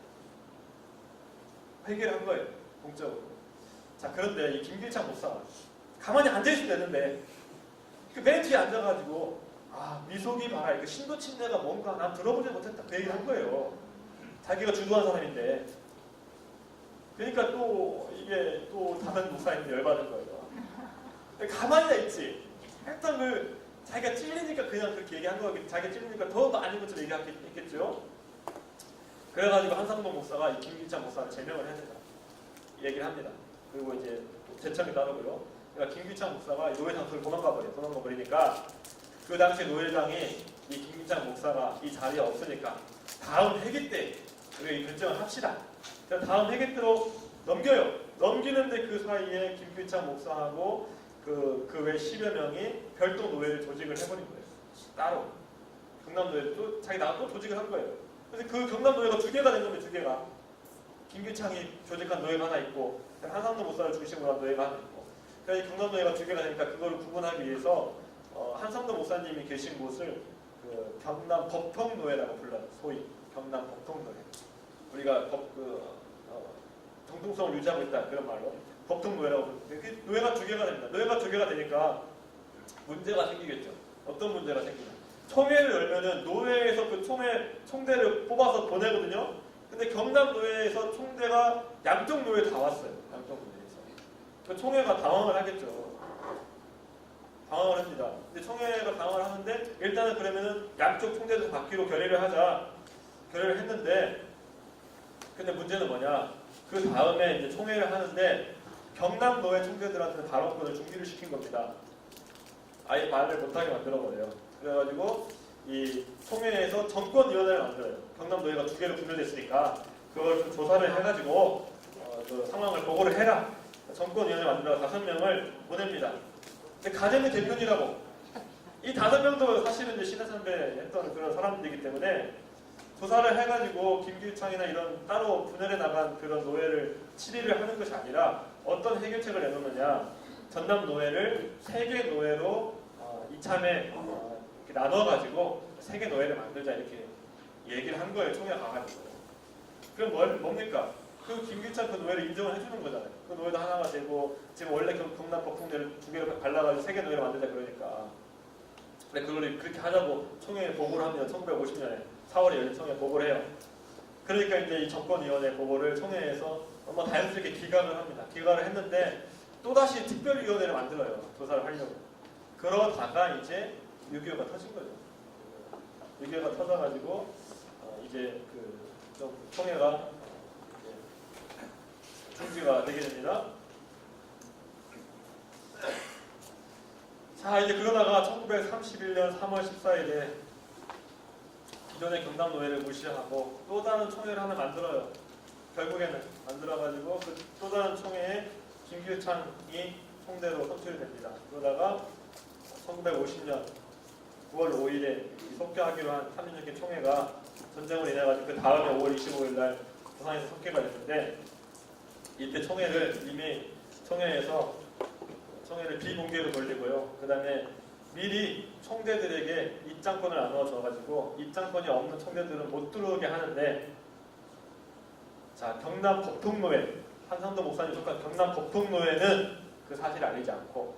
Speaker 1: 회개를 한 거예요. 공적으로. 자, 그런데 이 김길창 목사가 가만히 앉아있으면 되는데 그 맨 뒤에 앉아가지고 미속이 봐라. 그 신도 침례가 뭔가 난 들어보지 못했다. 그 얘기를 한 거예요. 자기가 주도한 사람인데. 그러니까 또 이게 또 다른 목사님들 열받은 거예요. 가만히 있지. 일단 자기가 찔리니까 그냥 그렇게 얘기한 거겠지. 자기가 찔리니까 더 아닌 것처럼 얘기했겠죠. 그래가지고 한상동 목사가 이 김길창 목사를 제명을 해야 된다. 얘기를 합니다. 그리고 이제 재청이 따르고요. 그러니까 김길창 목사가 노회 장소를 도망가 버리니까 그 당시 노회장이 이 김길창 목사가 이 자리에 없으니까 다음 회기 때 우리가 이 결정을 합시다. 그래서 다음 회기 때로 넘겨요. 넘기는데 그 사이에 김길창 목사하고 그 외 10여 명이 별도 노회를 조직을 해버린 거예요. 따로. 경남노회를 또 자기 나가 또 조직을 한 거예요. 그래서 그 경남노회가 두 개가 된 겁니다. 두 개가. 김길창이 조직한 노회가 하나 있고 한상도 목사를 중심으로 한 노회가 하나 있고. 그래서 경남노회가 두 개가 되니까 그걸 구분하기 위해서 한상도 목사님이 계신 곳을 그 경남 법통노회라고 불러요. 소위 경남 법통노회. 우리가 정통성을 유지하고 있다 그런 말로 법통노회라고 부르는데 그 노회가 두 개가 됩니다. 노회가 두 개가 되니까 문제가 생기겠죠. 어떤 문제가 생기냐? 총회를 열면은 노회에서 그 총대를 뽑아서 보내거든요. 근데 경남 노회에서 총대가 양쪽 노회 다 왔어요. 양쪽 노회에서. 그 총회가 당황을 하겠죠. 당황을 합니다. 근데 총회가 당황을 하는데 일단은 그러면은 양쪽 총대도 받기로 결의를 하자. 결의를 했는데 근데 문제는 뭐냐? 그 다음에 이제 총회를 하는데 경남 노회 총대들한테는 발언권을 중지를 시킨 겁니다. 아예 말을 못하게 만들어버려요. 그래가지고 이 총회에서 정권위원회를 만들어요. 경남노회가 두 개로 분열됐으니까 그걸 좀 조사를 해가지고 그 상황을 보고를 해라. 정권위원회 만들어 5명을 보냅니다. 근데 가재미 대표이라고 이 5명도 사실은 이제 신해선배 했던 그런 사람들이기 때문에 조사를 해가지고 김길창이나 이런 따로 분열해 나간 그런 노회를 치리를 하는 것이 아니라 어떤 해결책을 내놓느냐. 전남 노회를 3개 노회로 이참에 나눠가지고 3개 노회를 만들자 이렇게 얘기를 한 거예요. 총회가 가가지고. 그럼 뭡니까? 그 김길창 그 노회를 인정을 해주는 거잖아요. 그 노회도 하나가 되고 지금 원래 경남 법통노회를 2개로 갈라가지고 3개 노회를 만들자 그러니까. 근데 그걸 그렇게 하자고 총회에 보고를 합니다. 1950년에 4월에 열린 총회에 보고를 해요. 그러니까 이제 이 정권위원회 보고를 총회에서 다연스럽게 기각을 합니다. 기각을 했는데 또다시 특별위원회를 만들어요. 조사를 하려고. 그러다가 이제 6.25가 터진 거죠. 6.25가 터져가지고 이제 좀 총회가 중지가 되게 됩니다. 자, 이제 그러다가 1931년 3월 14일에 기존의 경남노회를 무시하고 또 다른 총회를 하나 만들어요. 결국에는 만들어가지고 그 또 다른 총회에 김길창이 총대로 선출이 됩니다. 그러다가 1950년 9월 5일에 속개하기로 한 3.16개 총회가 전쟁으로 인해가지고 그 다음에 5월 25일 날 부산에서 속개가 됐는데 이때 총회를 이미 총회를 비공개로 돌리고요. 그 다음에 미리 총대들에게 입장권을 나눠줘가지고 입장권이 없는 총대들은 못 들어오게 하는데 자, 경남 법통노회 한상도 목사님 속한 경남 법통노회는 그 사실을 알리지 않고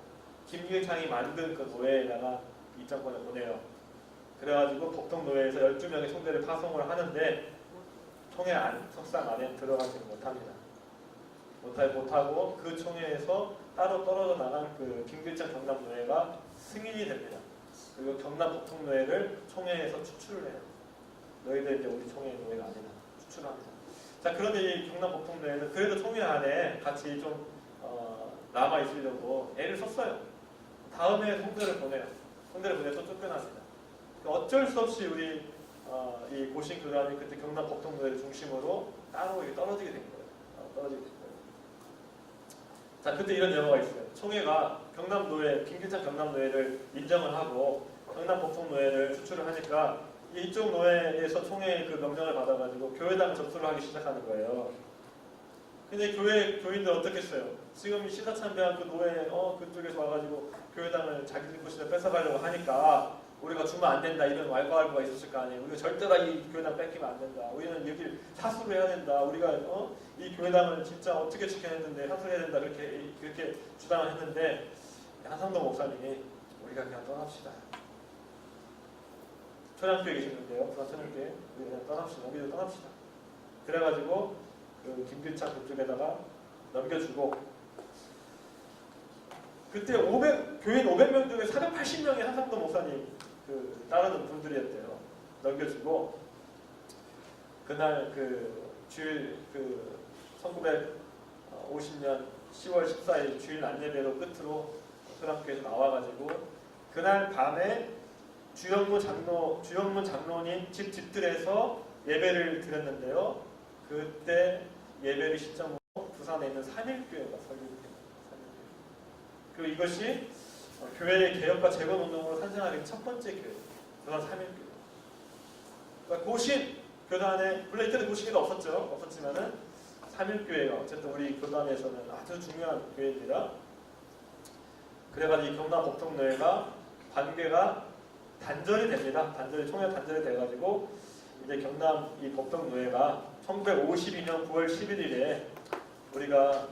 Speaker 1: 김길창이 만든 그 노회에다가 입장권을 보내요. 그래가지고 법통노회에서 12명의 총대를 파송을 하는데 총회 석상 안에 들어가지 못합니다. 못하고 그 총회에서 따로 떨어져 나간 그 김길창 경남노회가 승인이 됩니다. 그리고 경남 법통노회를 총회에서 추출을 해요. 너희들 이제 우리 총회 노회가 아니다. 추출합니다. 자, 그런데 이 경남 법통노회는 그래도 총회 안에 같이 좀 남아 있으려고 애를 썼어요. 다음에 총대를 보내요. 총대를 보내서 쫓겨납니다. 그러니까 어쩔 수 없이 우리 이 고신 교단이 그때 경남 법통노회를 중심으로 따로 떨어지게 된 거예요. 떨어지게 된 거예요. 자, 그때 이런 영화가 있어요. 총회가 경남노회, 김길창 경남노회를 인정을 하고 경남 법통노회를 추출을 하니까 이쪽 노회에서 총회의 그 명령을 받아가지고 교회당 접수를 하기 시작하는 거예요. 근데 교인들 어떻겠어요? 지금 이 시사참배한 그 노예 그쪽에서 와가지고 교회당을 자기들 곳에 뺏어가려고 하니까 우리가 주면 안 된다 이런 왈가왈부가 있었을 거 아니에요. 우리가 절대 다 이 교회당 뺏기면 안 된다. 우리는 여기를 사수를 해야 된다. 우리가 이 교회당을 진짜 어떻게 지켜냈는데 사수를 해야 된다. 그렇게 주장을 했는데 한상도 목사님이 우리가 그냥 떠납시다. 초량교회 계시는데요. 부산 초량교회 우리 그냥 떠납시다. 우리도 떠납시다. 그래가지고 그 김규창 그쪽에다가 넘겨주고 그때 교인 500명 중에 480명이 한상도 목사님 따르는 분들이었대요. 넘겨주고 그날 주일 1950년 10월 14일 주일 안예배로 끝으로 초량교회에서 나와가지고 그날 밤에 주영문 장로님 집들에서 예배를 드렸는데요. 그때 예배를 시점으로 부산에 있는 삼일교회가 설립됩니다. 그리고 이것이 교회의 개혁과 재건 운동으로 탄생하게 된 첫 번째 교회, 부산 삼일교회. 그러니까 고신 교단에 물론 이때도 고신교가 없었지만은 삼일교회가 어쨌든 우리 교단에서는 아주 중요한 교회입니다. 그래가지고 이 경남 법통노회가 관계가 단절이 됩니다. 총회 단절이 돼가지고 이제 경남 이 법통노회가 1952년 9월 11일에 우리가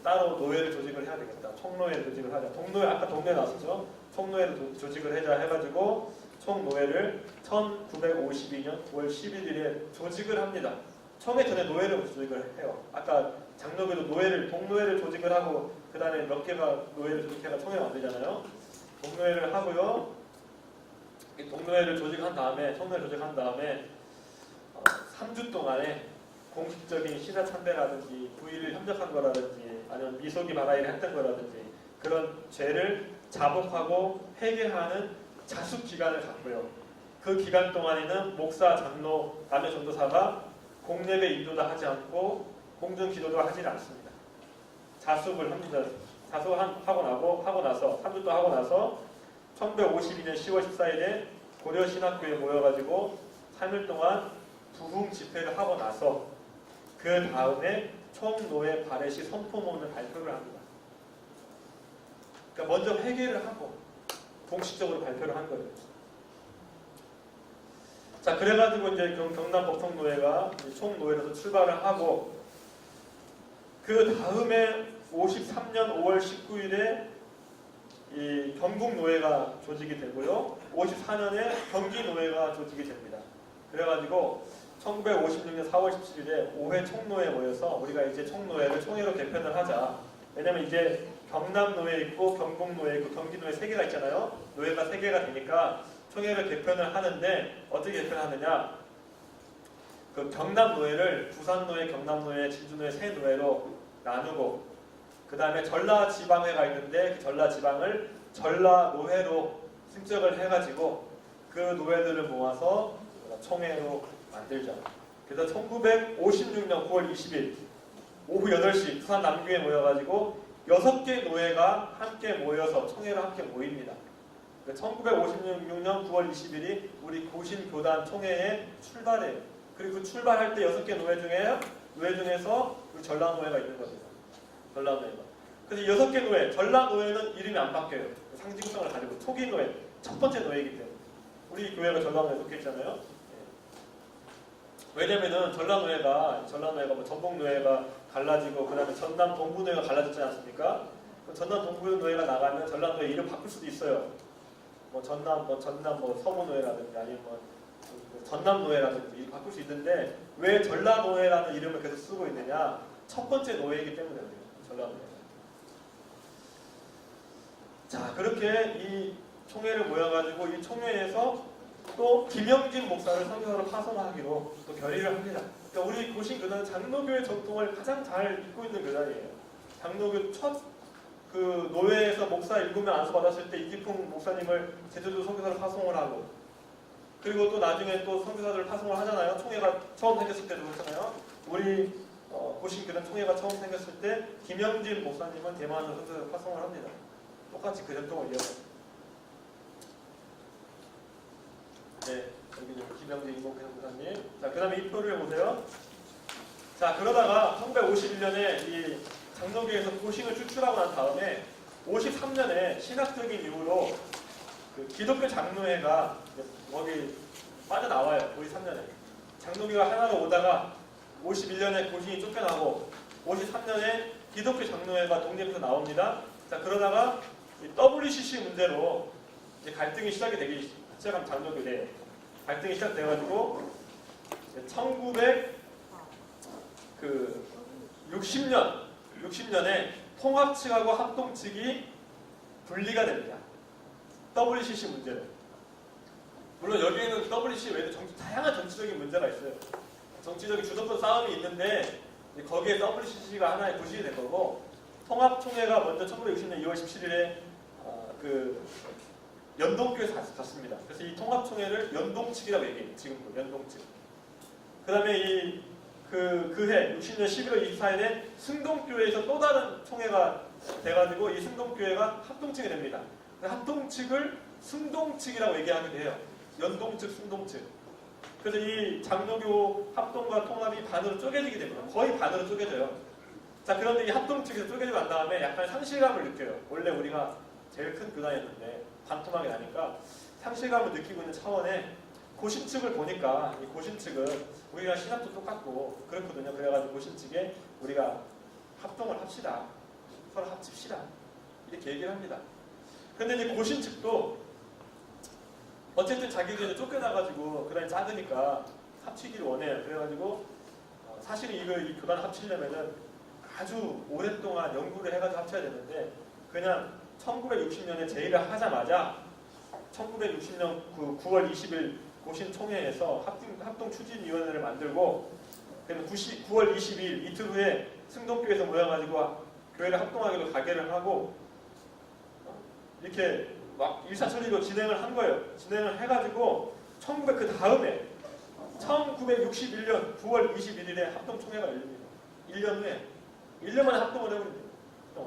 Speaker 1: 따로 노회를 조직을 해야 되겠다. 총노회를 조직을 하자. 아까 동노회 나왔었죠. 총노회를 조직을 하자 해가지고 총노회를 1952년 9월 11일에 조직을 합니다. 총회 전에 노회를 조직을 해요. 아까 장로교도 동노회를 조직을 하고 그 다음에 몇 개가 노회를 조직해가 총회 만들잖아요. 동노회를 하고요. 이 동노회를 조직한 다음에 3주 동안에 공식적인 시사 참배라든지 부의를 협력한 거라든지 아니면 미소기 바라이를 했던 거라든지 그런 죄를 자복하고 회개하는 자숙 기간을 갖고요. 그 기간 동안에는 목사, 장로, 남녀 전도사가 공예배 인도도 하지 않고 공중 기도도 하지 않습니다. 자숙을 합니다. 하고 나서 3주 동안 하고 나서 1952년 10월 14일에 고려신학교에 모여가지고 3일 동안 부흥 집회를 하고 나서 그 다음에 총노회 발해시 선포문을 발표를 합니다. 그러니까 먼저 회개를 하고 공식적으로 발표를 한 거예요. 자, 그래가지고 이제 경남 법통노회가 총노회로서 출발을 하고 그 다음에 53년 5월 19일에 이 경북노회가 조직이 되고요. 54년에 경기노회가 조직이 됩니다. 그래가지고 1956년 4월 17일에 5회 총노회에 모여서 우리가 이제 총노회를 총회로 개편을 하자. 왜냐면 이제 경남노회 있고 경북노회 있고 경기노회 3개가 있잖아요. 노회가 3개가 되니까 총회를 개편을 하는데 어떻게 개편하느냐. 그 경남노회를 부산노회, 경남노회, 진주노회 3노회로 나누고 그 다음에 전라지방회가 있는데 그 전라지방을 전라노회로 승적을 해가지고 그 노회들을 모아서 총회로 만들자. 그래서 1956년 9월 20일 오후 8시 부산 남교에 모여가지고 6개 노회가 함께 모여서 총회로 함께 모입니다. 1956년 9월 20일이 우리 고신교단 총회의 출발이에요. 그리고 출발할 때 6개 노회 중에서 우리 전라노회가 있는 겁니다. 전라노회가. 그래서 6개 노회, 전라노회는 이름이 안 바뀌어요. 상징성을 가지고 토기노회, 첫 번째 노회이기 때문에. 우리 교회가 전라노회에 속해 있잖아요. 왜냐면은 전라노회가 뭐 전북노회가 갈라지고 그 다음에 전남 동부노회가 갈라졌지 않습니까? 전남 동부노회가 나가면 전라노회 이름 바꿀 수도 있어요. 전남 서부노회라든지 아니면 전남노회라든지 바꿀 수 있는데 왜 전라노회라는 이름을 계속 쓰고 있느냐? 첫 번째 노회이기 때문에 그래요. 전라노회. 자, 그렇게 이 총회를 모여가지고 이 총회에서 또 김영진 목사를 선교사로 파송하기로 또 결의를 합니다. 그러니까 우리 고신교단은 장로교회 전통을 가장 잘 잇고 있는 교단이에요. 장로교 첫 그 노회에서 목사 7명 안수받았을 때 이기풍 목사님을 제주도 선교사로 파송을 하고 그리고 또 나중에 또 선교사들을 파송을 하잖아요. 총회가 처음 생겼을 때도 그렇잖아요. 우리 고신교단 총회가 처음 생겼을 때 김영진 목사님은 대만으로 선교사로 파송을 합니다. 똑같이 그 전통을 이어서. 네, 여기 김영진 이봉태 목사님. 자, 그 다음에 이 표를 보세요. 자, 그러다가 1951년에 이 장로교에서 고신을 추출하고 난 다음에 53년에 신학적인 이유로 그 기독교 장로회가 거기 빠져나와요. 53년에. 장로교가 하나로 오다가 51년에 고신이 쫓겨나고 53년에 기독교 장로회가 독립해서 나옵니다. 자, 그러다가 이 WCC 문제로 이제 갈등이 시작이 되기 시작한 장로교에 갈등이 시작돼가지고 1960년에 통합 측하고 합동 측이 분리가 됩니다. WCC 문제로. 물론 여기에는 WCC 외에도 다양한 정치적인 문제가 있어요. 정치적인 주도권 싸움이 있는데 거기에 WCC가 하나의 부실이 된 거고, 통합총회가 먼저 1960년 2월 17일에 그 연동교에서 갔습니다. 그래서 이 통합총회를 연동측이라고 얘기해요. 지금도 연동측. 그 다음에 그해 60년 11월 24일에 승동교회에서 또 다른 총회가 돼가지고 이 승동교회가 합동측이 됩니다. 합동측을 승동측이라고 얘기하기도 해요. 연동측, 승동측. 그래서 이 장로교 합동과 통합이 반으로 쪼개지게 됩니다. 거의 반으로 쪼개져요. 자, 그런데 이 합동측에서 쪼개지고 난 다음에 약간 상실감을 느껴요. 원래 우리가 제일 큰 교단이었는데 반토막이 나니까 상실감을 느끼고 있는 차원에 고신측을 보니까 이 고신측은 우리가 신학도 똑같고 그렇거든요. 그래가지고 고신측에 우리가 합동을 합시다. 서로 합칩시다. 이렇게 얘기를 합니다. 근데 이제 고신측도 어쨌든 자기들이 쫓겨나가지고 그다음에 작으니까 합치기를 원해요. 그래가지고 사실은 이 교단 합치려면은 아주 오랫동안 연구를 해가지고 합쳐야 되는데 그냥 1960년에 제의를 하자마자 1960년 9월 20일 고신총회에서 합동추진위원회를 만들고 9월 22일 이틀 후에 승동교에서 모여가지고 교회를 합동하기로 가결을 하고 이렇게 막 일사천리로 진행을 한 거예요. 진행을 해가지고 그 다음에 1961년 9월 21일에 합동총회가 열립니다. 1년 후에 1년 만에 합동을 해버립니다.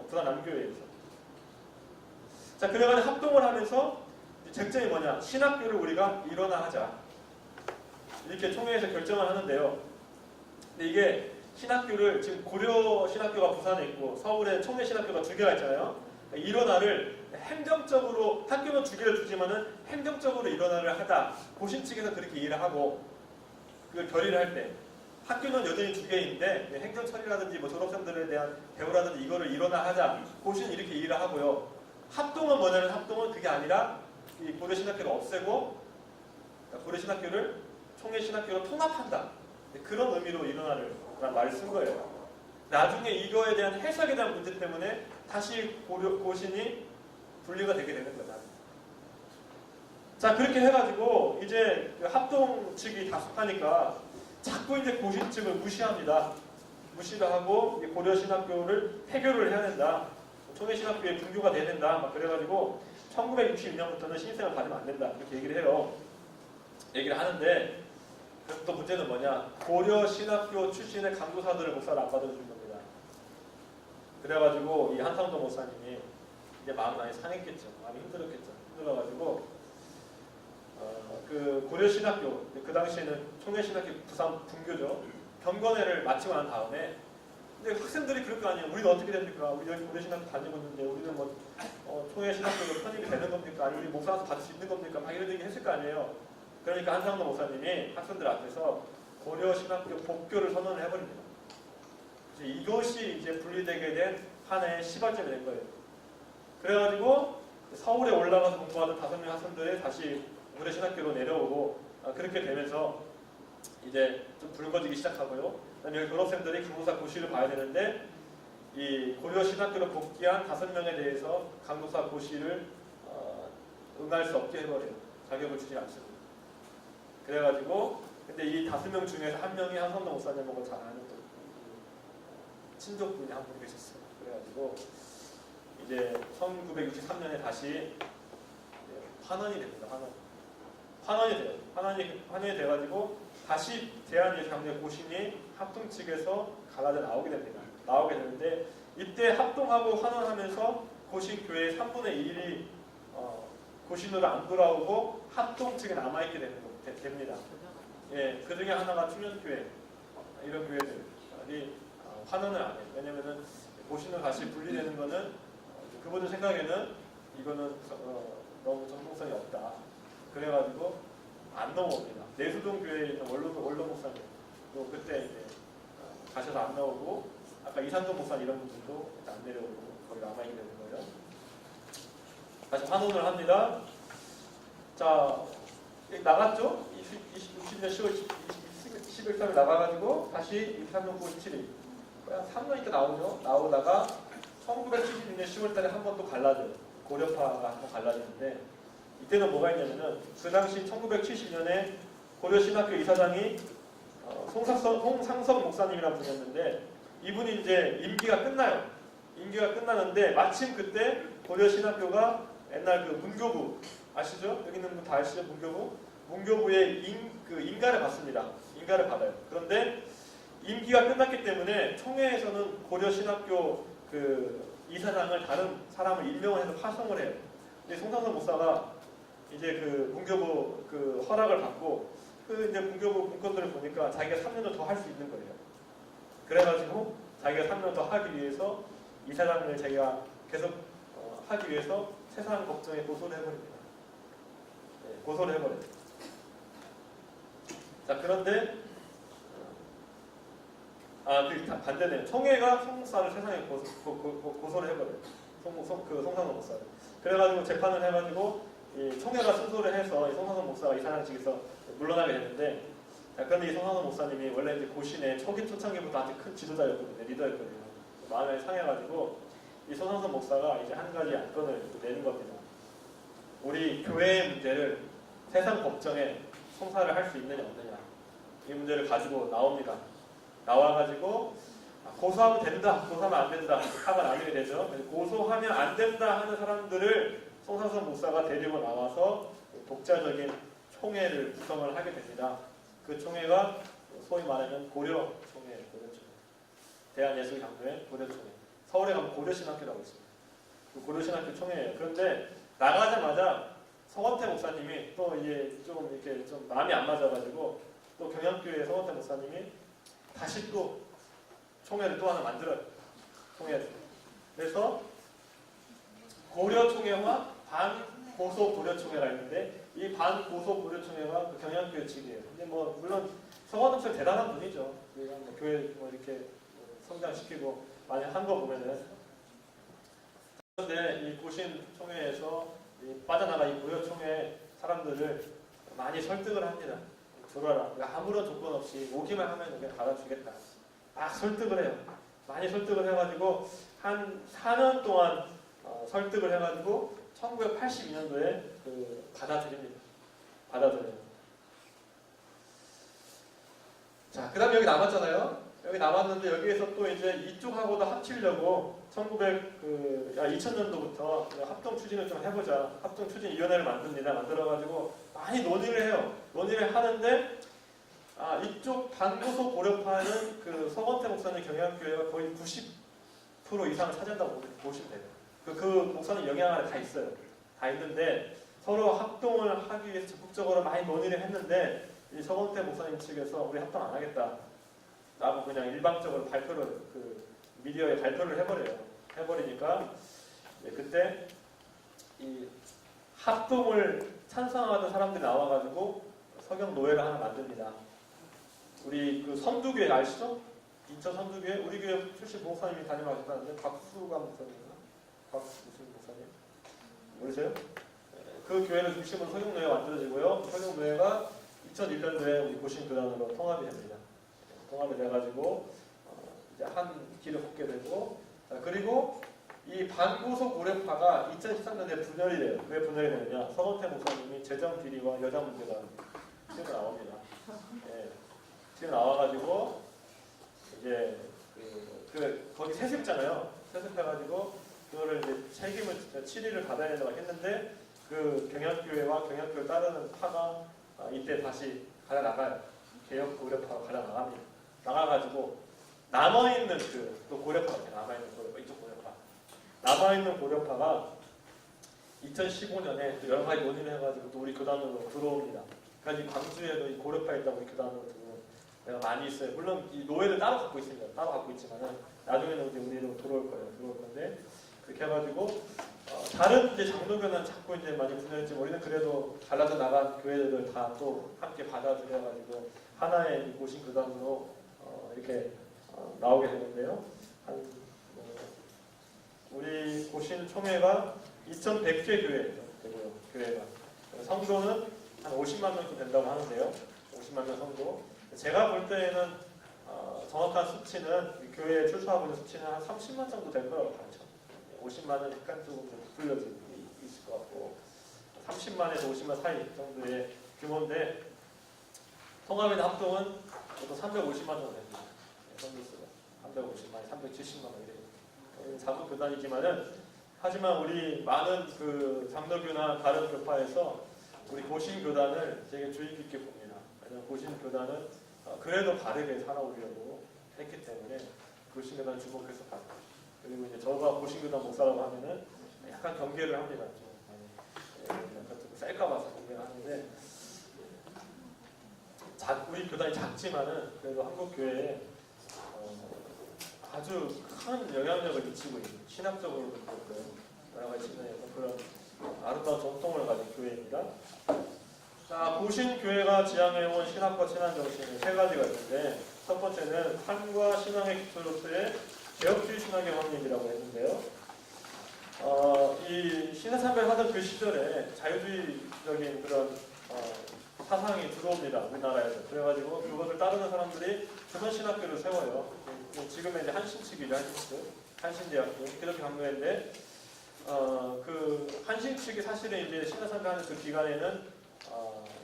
Speaker 1: 부산 남교회에서. 자, 그래가지고 합동을 하면서 쟁점이 뭐냐? 신학교를 우리가 일원화하자. 이렇게 총회에서 결정을 하는데요. 근데 이게 신학교를 지금 고려 신학교가 부산에 있고 서울에 총회 신학교가 2개가 있잖아요. 일원화를 행정적으로 학교는 2개를 주지만은 행정적으로 일원화를 하다. 고신 측에서 그렇게 일을 하고 그걸 결의를 할 때 학교는 여전히 2개인데 행정 처리라든지 뭐 졸업생들에 대한 대우라든지 이거를 일원화하자. 고신은 이렇게 일을 하고요. 합동은 뭐냐면 합동은 그게 아니라 이 고려 신학교를 없애고 고려 신학교를 총회 신학교로 통합한다. 그런 의미로 일원화를 말을 쓴 거예요. 나중에 이거에 대한 해석에 대한 문제 때문에 다시 고신이 분리가 되게 되는 거다. 자, 그렇게 해가지고 이제 합동 측이 다속하니까 자꾸 이제 고신 측을 무시합니다. 무시를 하고 고려 신학교를 폐교를 해야 된다. 총회 신학교에 분교가 돼야 된다. 막 그래가지고 1962년부터는 신입생을 받으면 안 된다. 이렇게 얘기를 해요. 얘기를 하는데 또 문제는 뭐냐? 고려 신학교 출신의 강도사들을 목사를 안 받아주는 겁니다. 그래가지고 이 한상도 목사님이 이제 마음 많이 상했겠죠. 마음이 힘들었겠죠. 힘들어가지고 그 고려 신학교 그 당시에는 총회 신학교 부산 분교죠. 경건회를 마치고 난 다음에 근데 학생들이 그럴 거 아니에요. 우리는 어떻게 됩니까? 우리 여기 고려 신학교 다니고 있는데 우리는 뭐 총회 신학교로 편입이 되는 겁니까? 아니면 우리 목사한테 받을 수 있는 겁니까? 막 이런 얘기 했을 거 아니에요. 그러니까 한상도 목사님이 학생들 앞에서 고려 신학교 복교를 선언을 해버립니다. 이것이 이제 분리되게 된 하나의 시발점이 된 거예요. 그래가지고 서울에 올라가서 공부하던 5명 학생들이 다시 고려 신학교로 내려오고 그렇게 되면서 이제 좀 붉어지기 시작하고요. 그다음에 여기 졸업생들이 강도사 고시를 봐야 되는데 이 고려 신학교로 복귀한 5명에 대해서 강도사 고시를 응할 수 없게 해버려요. 자격을 주지 않습니다. 그래가지고 근데 이 5명 중에서 한 명이 한성도 목사님하고 잘 아는 또 친족분이 한 분 계셨어요. 그래가지고 이제 1963년에 다시 환원이 됩니다. 환원이 돼요. 환원이 돼가지고 다시 대한예수 강대 고신이 합동 측에서 갈라져 나오게 됩니다. 나오게 되는데 이때 합동하고 환원하면서 고신 교회의 3분의 1이 고신으로 안 돌아오고 합동 측에 남아있게 됩니다. 예, 그 중에 하나가 충현교회 이런 교회들 사람들이 환원을 안 해요. 왜냐면은 고신을 다시 분리되는 거는 그분들 생각에는 이거는 너무 전통성이 없다. 그래가지고 안 넘어옵니다. 내수동 교회에 있는 원로 목사님 또 그때 이제 가셔서 안 나오고 아까 이산동 목사님 이런 분들도 안 내려오고 거기 남아있게 되는 거예요. 다시 환원을 합니다. 자, 나갔죠? 60년 10월 11일에 나가가지고 다시 23년 9월 17일 3년 있다 나오죠. 나오다가 1976년 10월 달에 한 번 또 갈라져요. 고려파가 한 번 갈라지는데 이때는 뭐가 있냐면은 그 당시 1970년에 고려신학교 이사장이 송상석 목사님이라는 분이었는데 이분이 이제 임기가 끝나요. 임기가 끝나는데 마침 그때 고려신학교가 옛날 그 문교부 아시죠? 여기 있는 분 다 아시죠? 문교부의 인가를 받습니다. 인가를 받아요. 그런데 임기가 끝났기 때문에 총회에서는 고려신학교 그 이사장을 다른 사람을 임명을 해서 파송을 해요. 근데 송상석 목사가 이제 그 문교부 그 허락을 받고 그 이제 문교부 문건들을 보니까 자기가 3년을 더 할 수 있는 거예요. 그래가지고 자기가 3년 더 하기 위해서 이사장을 자기가 계속 하기 위해서 세상 법정에 고소를 해버립니다. 네, 고소를 해버려요. 자, 그런데 그 반대네요. 총회가 송 목사를 세상에 고소를 해버려요. 송상석 목사를. 그래가지고 재판을 해가지고 이 총회가 승소를 해서 이 송상석 목사가 이사장직에서 물러나게 되는데, 그런데 이 송상석 목사님이 원래 이제 고신의 초창기부터 아주 큰 지도자였거든요. 리더였거든요. 마음에 상해가지고 이 송상석 목사가 이제 한 가지 안건을 내는 겁니다. 우리 교회의 문제를 세상 법정에 송사를 할 수 있느냐 없느냐 이 문제를 가지고 나옵니다. 나와가지고 고소하면 된다, 고소하면 안 된다 하면 나뉘게 되죠. 고소하면 안 된다 하는 사람들을 송상석 목사가 데리고 나와서 독자적인 총회를 구성을 하게 됩니다. 그 총회가 소위 말하면 고려총회, 대한예술장로회 고려총회. 서울에 가면 고려신학교라고 있습니다. 그 고려신학교 총회예요. 그런데 나가자마자 성원태 목사님이 또 이제 좀 이렇게 좀 마음이 안 맞아가지고 또 경양교회 성원태 목사님이 다시 또 총회를 또 하나 만들어요. 총회를. 그래서 고려총회와 반고소 고려총회가 있는데 이 반고소 고려총회가 그 경양교회 측이에요. 근데 뭐 물론 성원 목사 대단한 분이죠. 뭐 교회 뭐 이렇게 성장시키고 많이 한 거 보면은. 그런데 이 고신 총회에서 빠져나가 이 고려총회 사람들을 많이 설득을 합니다. 들어라. 아무런 조건 없이 오기만 하면 그냥 받아주겠다. 막 설득을 해요. 많이 설득을 해가지고 한 4년 동안 설득을 해가지고 1982년도에 받아들입니다. 받아들여요. 자, 그 다음에 여기 남았잖아요. 여기 남았는데 여기에서 또 이제 이쪽하고도 합치려고 2000년도부터 합동 추진을 좀 해보자. 합동 추진위원회를 만듭니다. 만들어가지고 많이 논의를 해요. 논의를 하는데 이쪽 반고소 고려파는 그 서건태 목사님 경양교회가 거의 90% 이상을 차지한다고 보시면 돼요. 그 목사님 영향 안에 다 있어요. 다 있는데 서로 합동을 하기 위해서 적극적으로 많이 논의를 했는데 이 서건태 목사님 측에서 우리 합동 안 하겠다. 라고 그냥 일방적으로 발표를 미디어에 발표를 해버려요. 해버리니까 그때 이 합동을 찬성하던 사람들이 나와가지고 서경 노회를 하나 만듭니다. 우리 그 선두교회 아시죠? 인천 선두교회 우리 교회 출신 목사님이 다녀가셨다는데 박수감 목사님인가? 무슨 목사님? 모르세요? 그 교회를 중심으로 서경 노회가 만들어지고요. 서경 노회가 2001년도에 우리 고신 교단으로 통합이 됩니다. 통합이 돼가지고 이제 한 길을 걷게 되고, 그리고 이 반고소 고려파가 2013년에 분열이 돼요. 왜 분열이 되느냐? 서건태 목사님이 재정 비리와 여자 문제가 튀어 나옵니다. 예, 튀어 나와가지고 이제 거기 세습잖아요. 세습해가지고 그거를 이제 책임을 치리를 받아야 된다고 했는데 그 경양교회와 경양교회를 따르는 파가 이때 다시 갈아 나가요. 개혁 고려파가 갈아 나갑니다. 나가가지고 남아있는 또 고려파가 남아있는 고려파, 이쪽 고려파 남아있는 고려파가 2015년에 또 여러 가지 논의를 해가지고 또 우리 교단으로 들어옵니다. 그러니까 이 광주에도 이 고려파 있다고 우리 교단으로 데가 많이 있어요. 물론 이 노예를 따로 갖고 있습니다. 따로 갖고 있지만은 나중에는 이제 우리로 들어올 거예요. 들어올 건데 그렇게 해가지고 다른 이제 장로교는 자꾸 이제 많이 분열했지만 우리는 그래도 갈라져 나간 교회들을 다 또 함께 받아들여가지고 하나의 고신 교단으로 이렇게 나오게 되는데요. 우리 고신 총회가 2,100개 교회예요. 되고요. 교회가 성도는 한 50만 명 정도 된다고 하는데요. 50만 명 성도. 제가 볼 때에는 정확한 수치는 교회에 출소하고 있는 수치는 한 30만 정도 될 거라고 봐요. 50만은 약간 조금 불려져 있을 것 같고 30만에서 50만 사이 정도의 규모인데 통합이나 합동은 보통 350만 정도 됩니다. 성도수가 350만, 370만 이래요. 작은 교단이지만은 하지만 우리 많은 그 장로교나 다른 교파에서 우리 고신 교단을 되게 주의 깊게 봅니다. 왜냐하면 고신 교단은 그래도 바르게 살아오려고 했기 때문에 고신 교단 주목해서 봐요. 그리고 이제 저가 고신교단 목사라고 하면은 약간 경계를 합니다. 좀 셀까봐서 경계를 하는데 우리 교단이 작지만은 그래도 한국 교회에 아주 큰 영향력을 미치고 있는 신학적으로도 그렇고요. 여러 가지 측면에서 그런 아름다운 전통을 가진 교회입니다. 자, 고신 교회가 지향해온 신학과 친한 정신이 세 가지가 있는데 첫 번째는 삶과 신앙의 기초로서의 개혁주의 신학의 확립이라고 했는데요. 이 신해참배를 하던 그 시절에 자유주의적인 그런 사상이 들어옵니다. 우리나라에서. 그래가지고 그것을 따르는 사람들이 주변 신학교를 세워요. 지금의 이제 한신 측이죠. 한신대학교. 기독교 강로회인데 그 한신 측이 사실은 이제 신해참배하는 그 기간에는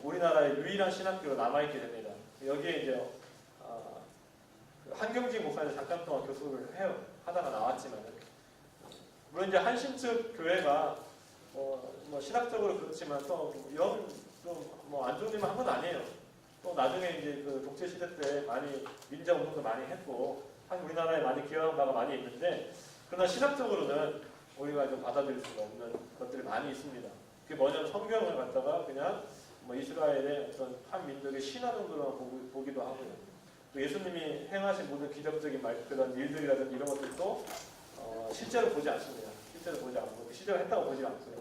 Speaker 1: 우리나라의 유일한 신학교로 남아있게 됩니다. 여기에 이제 한경직 목사님 잠깐 동안 교수를 하다가 나왔지만은 물론 이제 한신 측 교회가 뭐 신학적으로 그렇지만 또 이런 좀뭐 안 좋은 일만 한 건 아니에요. 또 나중에 이제 그 독재 시대 때 많이 민자 운동도 많이 했고 우리나라에 많이 기여한 바가 많이 있는데 그러나 신학적으로는 우리가 좀 받아들일 수가 없는 것들이 많이 있습니다. 그게 뭐냐면 성경을 갖다가 그냥 뭐 이스라엘의 어떤 한 민족의 신화 정도로 보기도 하고요. 또 예수님이 행하신 모든 기적적인 그런 일들이라든지 이런 것들도 실제로 보지 않습니다. 실제로 보지 않고 실제로 했다고 보지 않고요.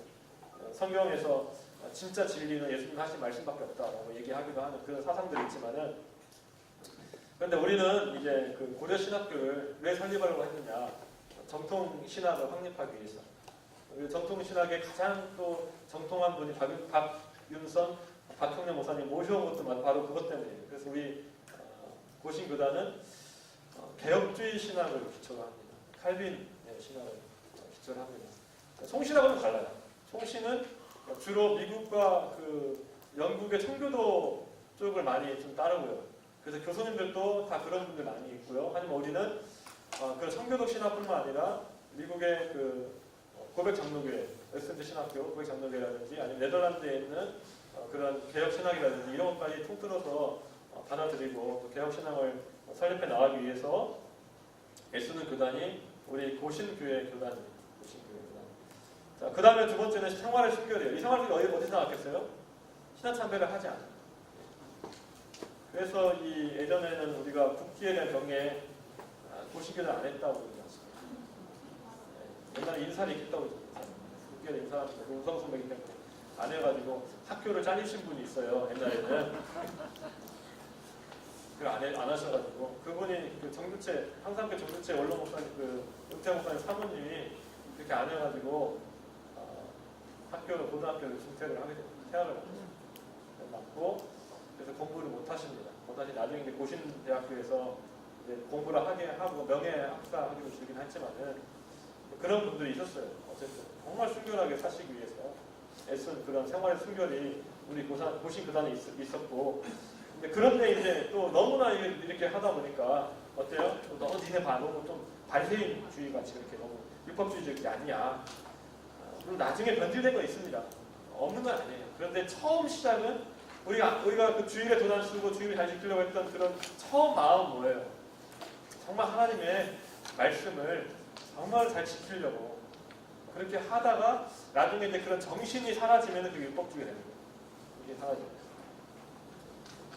Speaker 1: 성경에서 진짜 진리는 예수님 하신 말씀밖에 없다라고 얘기하기도 하는 그런 사상들이 있지만은 그런데 우리는 이제 그 고려 신학교를 왜 설립하려고 했느냐? 정통 신학을 확립하기 위해서. 정통 신학의 가장 또 정통한 분이 박윤선, 박형래 목사님 모셔온 것도 바로 그것 때문이에요. 그래서 우리 고신 교단은 개혁주의 신학을 기초로 합니다. 칼빈 신학을 기초로 합니다. 송신하고는 달라요. 송신은 주로 미국과 그 영국의 청교도 쪽을 많이 좀 따르고요. 그래서 교수님들도 다 그런 분들 많이 있고요. 하지만 우리는 그런 청교도 신학뿐만 아니라 미국의 그 고백 장로교회, 웨스턴트 신학교 고백 장로교회라든지 아니면 네덜란드에 있는 그런 개혁 신학이라든지 이런 것까지 통틀어서 받아들이고 또 개혁 신학을 설립해 나가기 위해서 애쓰는 교단이 우리 고신교회 교단입니다. 고신교회 교단. 자, 그 다음에 두 번째는 생활의 순결이에요. 이 생활의 순결이 어디서 나왔겠어요? 신화참배를 하지 않아요. 그래서 이 예전에는 우리가 국기에 대한 경례 고신교는 안 했다고 그러지 않습니다. 옛날에 인사를 했다고 그러죠. 국기에 대한 인사, 우상숭배이기 때문에 안 해가지고 학교를 잘리신 분이 있어요. 옛날에는. 안 하셔가지고 그분이 그 정두체 항상교 정두체 원로 목사님 그 은퇴 목사님 사모님이 그렇게 안 해가지고 학교를 고등학교를 중퇴를 하게 됩니다. 퇴학을 맞고 그래서 공부를 못 하십니다. 못하시 나중에 이제 고신대학교에서 이제 공부를 하게 하고 명예 학사학위를 주긴 했지만은 그런 분들이 있었어요. 어쨌든 정말 순결하게 사시기 위해서 애쓴 그런 생활의 순결이 우리 고신 교단에 있었고. 그런데 이제 또 너무나 이렇게 하다 보니까 어때요? 너무 니네 너무 좀 발세인주의 같이 이렇게 너무 율법주의적이 아니야. 그럼 나중에 변질된 거 있습니다. 없는 건 아니에요. 그런데 처음 시작은 우리가 그 주의를 도단쓰고 주의를 잘 지키려고 했던 그런 처음 마음 뭐예요? 정말 하나님의 말씀을 정말 잘 지키려고 그렇게 하다가 나중에 이제 그런 정신이 사라지면 그게 율법주의가 되는 거예요. 이게 사라져요.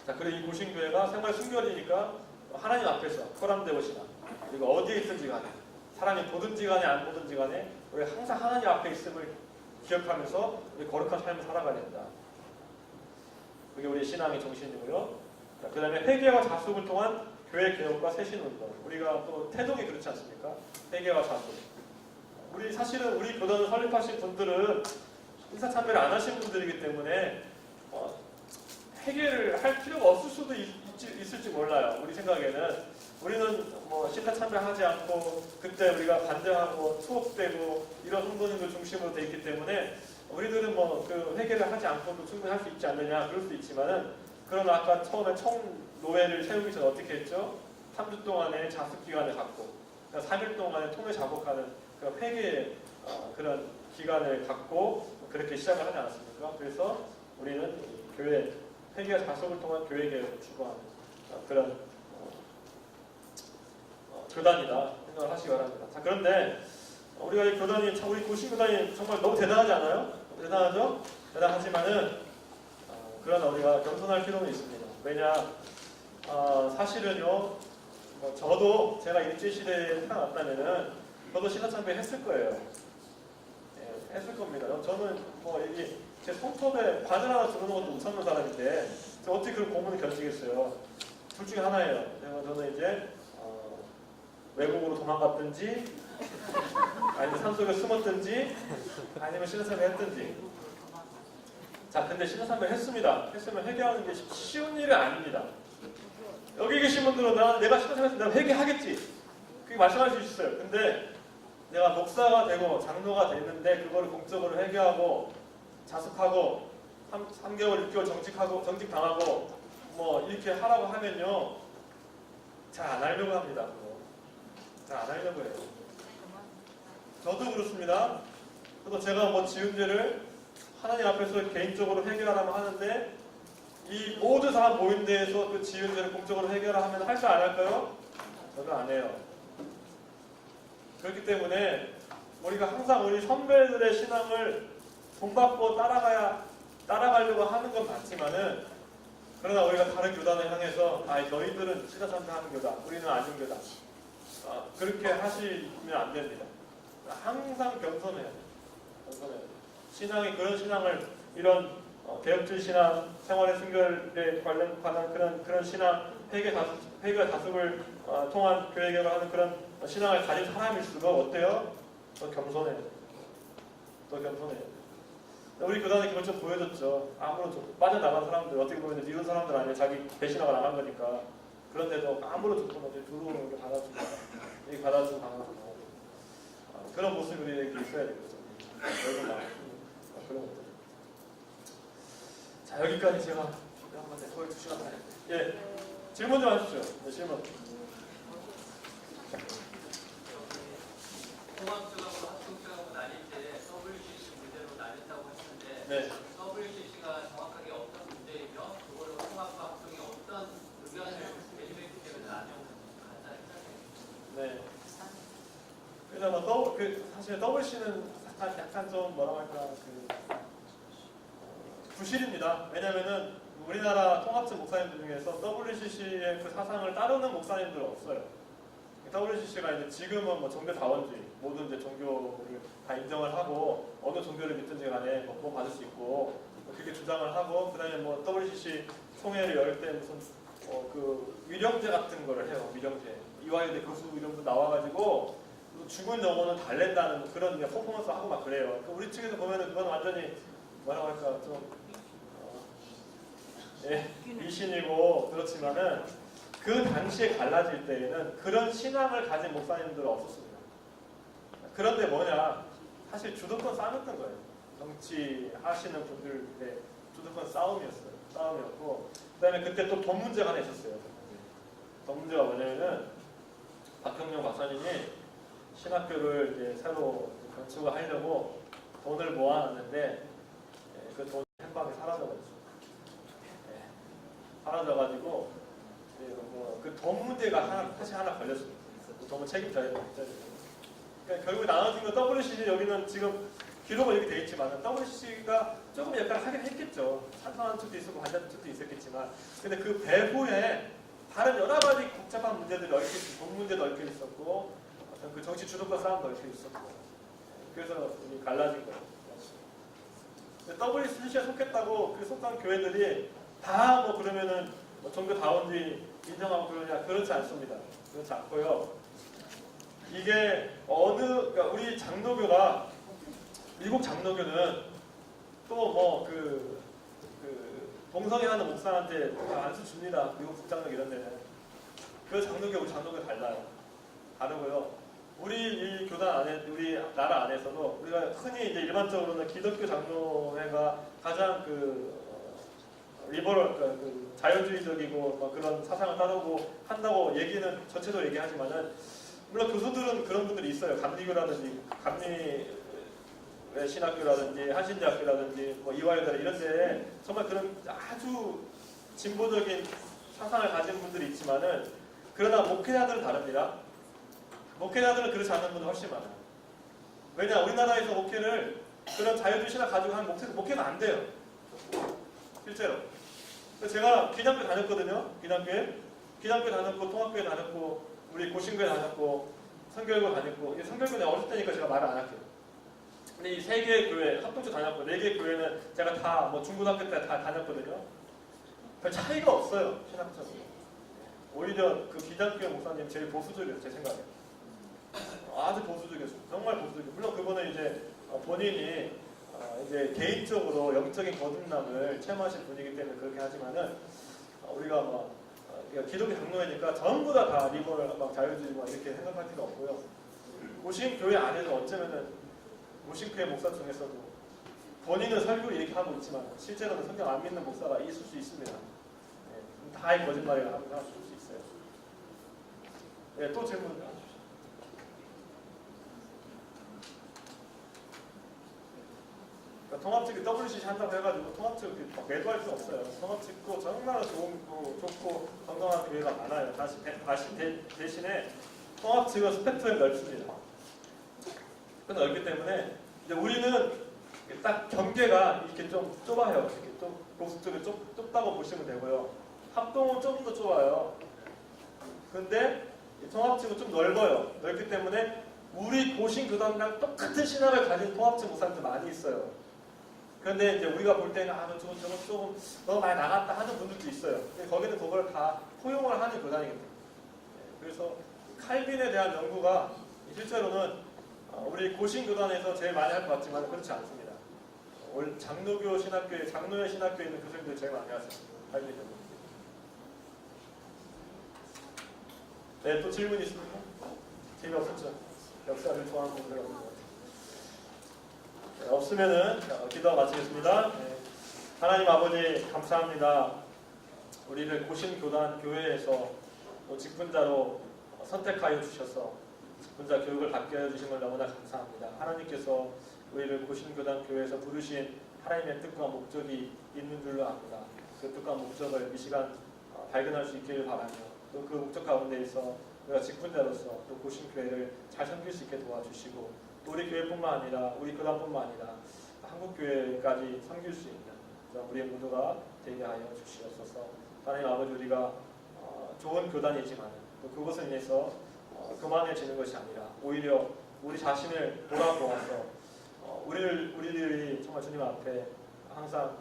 Speaker 2: 자, 그리고 이 고신교회가 생활 순결이니까 하나님 앞에서 포함되고 신앙. 그리고 어디에 있든지 간에 사람이 보든지 간에 안 보든지 간에 우리 항상 하나님 앞에 있음을 기억하면서 우리 거룩한 삶을 살아가야 된다. 그게 우리 신앙의 정신이고요. 그 다음에 회개와 자숙을 통한 교회 개혁과 새신운동. 우리가 또 태동이 그렇지 않습니까? 회개와 자숙. 우리 사실은 우리 교단을 설립하신 분들은 인사참배를 안 하신 분들이기 때문에 회개를 할 필요가 없을 수도 있을지 몰라요. 우리 생각에는 우리는 뭐 신사참배하지 않고 그때 우리가 반대하고 투옥되고 이런 성도님들 중심으로 돼 있기 때문에 우리들은 뭐 그 회개를 하지 않고도 충분히 할 수 있지 않느냐 그럴 수도 있지만은 그러나 아까 처음에 청노회를 세우기 전에 어떻게 했죠? 3주 동안의 자습 기간을 갖고 3일 동안의 통회 작업하는 그런 회개의 그런 기간을 갖고 그렇게 시작을 하지 않았습니까? 그래서 우리는 교회 회개와 자습을 통한 교회 개혁을 추구하는 그런 교단이다 생각을 하시기 바랍니다. 자, 그런데 우리가 이 교단이 우리 고신교단이 정말 너무 대단하지 않아요? 대단하죠? 대단하지만은 그러나 우리가 겸손할 필요는 있습니다. 왜냐 사실은요 저도 제가 일제시대에 태어났다면은 저도 신사참배 했을 거예요. 예, 했을 겁니다. 저는 뭐 이게 제 손톱에 바늘 하나 두르는 것도 못 참는 사람인데 어떻게 그런 고문을 견디겠어요? 둘 중에 하나예요. 저는 이제 외국으로 도망갔든지 아니면 산속에 숨었든지 아니면 신사참배 했든지. 자, 근데 신사참배 했습니다. 했으면 회개하는 게 쉬운 일이 아닙니다. 여기 계신 분들은 내가 신사참배 했으면 내가 회개하겠지 그렇게 말씀할 수 있어요. 근데 내가 목사가 되고 장로가 됐는데 그거를 공적으로 회개하고 자숙하고 3개월, 6개월 정직 당하고 뭐 이렇게 하라고 하면요 잘 안 하려고 합니다. 잘 안 하려고 해요. 저도 그렇습니다. 저도 제가 뭐 지은 죄를 하나님 앞에서 개인적으로 해결하라면 하는데 이 모든 사람 모인 데에서 그 지은 죄를 공적으로 해결하면 할까 안 할까요? 저도 안 해요. 그렇기 때문에 우리가 항상 우리 선배들의 신앙을 본받고 따라가려고 하는 건 맞지만은 그러나 우리가 다른 교단을 향해서 너희들은 신사참배 하는 교단, 우리는 아닌 교단 그렇게 하시면 안 됩니다. 항상 겸손해야 돼요. 겸손해야 돼요. 신앙이 그런 신앙을 이런 개혁주의 신앙, 생활의 순결에 관련한 그런 신앙, 회개와 자습을 통한 교회 개혁을 하는 그런 신앙을 가진 사람일수록 어때요? 더 겸손해야 돼요. 더 겸손해야 돼요. 우리 교단이 그걸 좀 보여줬죠. 아무런 빠져나간 사람들, 어떻게 보면 이런 사람들 아니에요. 자기 배신하고 나간 거니까. 그런데도 아무런 조건 없이 들어오는 걸 받아주고, 여기 받아주고 강화하고 그런 모습이 우리에게 있어야 되거든요. 그런 것들. 자, 여기까지 제가 한번 거의 2시간 다 했는데. 예, 질문 좀 하십시오. 네, 질문.
Speaker 3: 공학교하고 학교하고 나뉠 때 WCC 문제로 나뉜다고 했는데
Speaker 2: 네.
Speaker 3: WCC가 정확하게 어떤 문제이며 그걸로 통합과 학교이 어떤 의견을 내리기 때문에 나뉘었는지 간단히 설명해 주세요.
Speaker 2: 네. 그래서 뭐 사실 WC는 약간 좀 뭐라고 할까 부실입니다. 왜냐면은 우리나라 통합적 목사님들 중에서 WCC의 그 사상을 따르는 목사님들은 없어요. WCC가 이제 지금은 뭐 종교 다원주의, 모든 이제 종교를 다 인정을 하고 어느 종교를 믿든지 간에 뭐 받을 수 있고 그렇게 주장을 하고 그다음에 뭐 WCC 총회를 열 때 무슨 그 위령제 같은 거를 해요. 위령제. 이화여대 교수 이름도 나와가지고 죽은 영혼은 달랜다는 그런 퍼포먼스 하고 막 그래요. 우리 측에서 보면은 그건 완전히 뭐라고 할까 좀 미신이고 그렇지만은 그 당시에 갈라질 때에는 그런 신앙을 가진 목사님들은 없었습니다. 그런데 뭐냐 사실 주도권 싸움이었던 거예요. 정치하시는 분들의 주도권 싸움이었어요. 싸움이었고 그다음에 그때 또 돈 문제가 하나 있었어요. 돈 문제가 뭐냐면은 박형룡 박사님이 신학교를 이제 새로 건축을 하려고 돈을 모아놨는데 그 돈이 한 방에 사라져가지고 그 돈 문제가 사실 하나 걸렸습니다. 돈을 책임져야 됩니다. 그러니까 결국 나눠진 거 WCC 여기는 지금 기록은 이렇게 돼 있지만 WCC가 조금 약간 하긴 했겠죠. 찬성하는 측도 있었고 반대하는 측도 있었겠지만, 근데 그 배후에 다른 여러 가지 복잡한 문제들이 얽혀 있었고, 돈 문제도 얽혀 있었고, 어떤 그 정치 주도권 싸움도 얽혀 있었고, 그래서 이미 갈라진 거예요. WCC에 속했다고 그 속한 교회들이 다 뭐 그러면은 뭐 종교다운지 인정하고 그러냐? 그렇지 않습니다. 그렇지 않고요. 이게 그러니까 우리 장로교가, 미국 장로교는 또 뭐 그 동성애하는 목사한테 안수 줍니다. 미국 국장로 이런 데는. 그 장로교, 우리 장로교 달라요. 다르고요. 우리 이 교단 안에, 우리 나라 안에서도 우리가 흔히 이제 일반적으로는 기독교 장로회가 가장 리버럴, 그 자유주의적이고 막 그런 사상을 따르고 한다고 얘기는 전체적으로 얘기하지만은, 물론 교수들은 그런 분들이 있어요. 감리교라든지 감리의 신학교라든지 한신대학교라든지 뭐 이화여대 이런 데에 정말 그런 아주 진보적인 사상을 가진 분들이 있지만은, 그러나 목회자들은 다릅니다. 목회자들은 그렇지 않은 분들 훨씬 많아요. 왜냐? 우리나라에서 목회를 그런 자유주의 신학 가지고 하는 목회는 안 돼요. 실제로. 제가 기장교회 다녔거든요. 기장교회 다녔고, 통합교회 다녔고, 우리 고신교회 다녔고, 성결교 다녔고. 성결교 내가 어렸을 때니까 제가 말을 안 할게요. 근데 이 세 개의 교회, 합동체 다녔고, 네 개의 교회는 제가 다 뭐 중고등학교 때 다 다녔거든요. 별 차이가 없어요, 신학적으로. 오히려 그 기장교회 목사님 제일 보수적이었어요, 제 생각에. 아주 보수적이었어요. 정말 보수적이었어요. 물론 그거는 이제 본인이 이제 개인적으로 영적인 거듭남을 체험하실 분이기 때문에 그렇게 하지만은, 우리가 막 기독교 장로회니까 전부 다 리버럴 막 자유주의 막 이렇게 생각할 필요 없고요. 고신교회 안에서 어쩌면은 고신교회 목사 중에서도 본인은 설교를 이렇게 하고 있지만 실제로는 성경 안 믿는 목사가 있을 수 있습니다. 다 거짓말을 하고 할 수 있어요. 네, 또 질문 해주십시오. 통합 측이 WCC 한다고 해가지고 통합 측 매도할 수 없어요. 통합 측도 정말 좋고 건강한 교회가 많아요. 대신에 통합 측은 스펙트럼이 넓습니다. 넓기 때문에 이제 우리는 딱 경계가 이렇게 좀 좁아요. 이렇게 좀 보수 쪽이 좁다고 보시면 되고요. 합동은 조금 더 좁아요. 근데 통합 측은 좀 넓어요. 넓기 때문에 우리 고신 교단이랑 똑같은 신학을 가진 통합 측 목사님들 많이 있어요. 그런데 이제 우리가 볼 때는 저건 조금 너무 많이 나갔다 하는 분들도 있어요. 근데 거기는 그걸 다 포용을 하는 교단이기 때문에. 그래서 칼빈에 대한 연구가 실제로는 우리 고신 교단에서 제일 많이 할 것 같지만 그렇지 않습니다. 장로교 신학교에, 장로회 신학교에 있는 교수님들 제일 많이 하세요. 칼빈 연구. 네, 또 질문 있습니까? 재미없었죠? 역사를 좋아하는 분들 같은 거. 네, 없으면은 기도 마치겠습니다. 네. 하나님 아버지 감사합니다. 우리를 고신교단 교회에서 직분자로 선택하여 주셔서 직분자 교육을 받게 해주신 걸 너무나 감사합니다. 하나님께서 우리를 고신교단 교회에서 부르신 하나님의 뜻과 목적이 있는 줄로 압니다. 그 뜻과 목적을 이 시간 발견할 수 있기를 바라며, 또 그 목적 가운데에서 우리가 직분자로서 또 고신교회를 잘 섬길 수 있게 도와주시고, 또 우리 교회뿐만 아니라 우리 교단뿐만 아니라 한국교회까지 섬길 수 있는 우리 모두가 되게 하여 주시옵소서. 하나님 아버지, 우리가 좋은 교단이지만 또 그것을 인해서 교만해지는 것이 아니라 오히려 우리 자신을 돌아보아서 우리들이 정말 주님 앞에 항상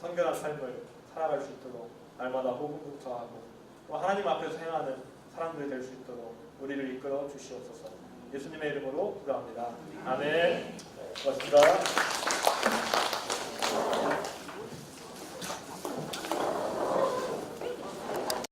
Speaker 2: 성결한 삶을 살아갈 수 있도록 날마다 호흡부터하고 또 하나님 앞에서 행하는 사람들이 될 수 있도록 우리를 이끌어 주시옵소서. 예수님의 이름으로 기도합니다. 아멘. 네, 고맙습니다.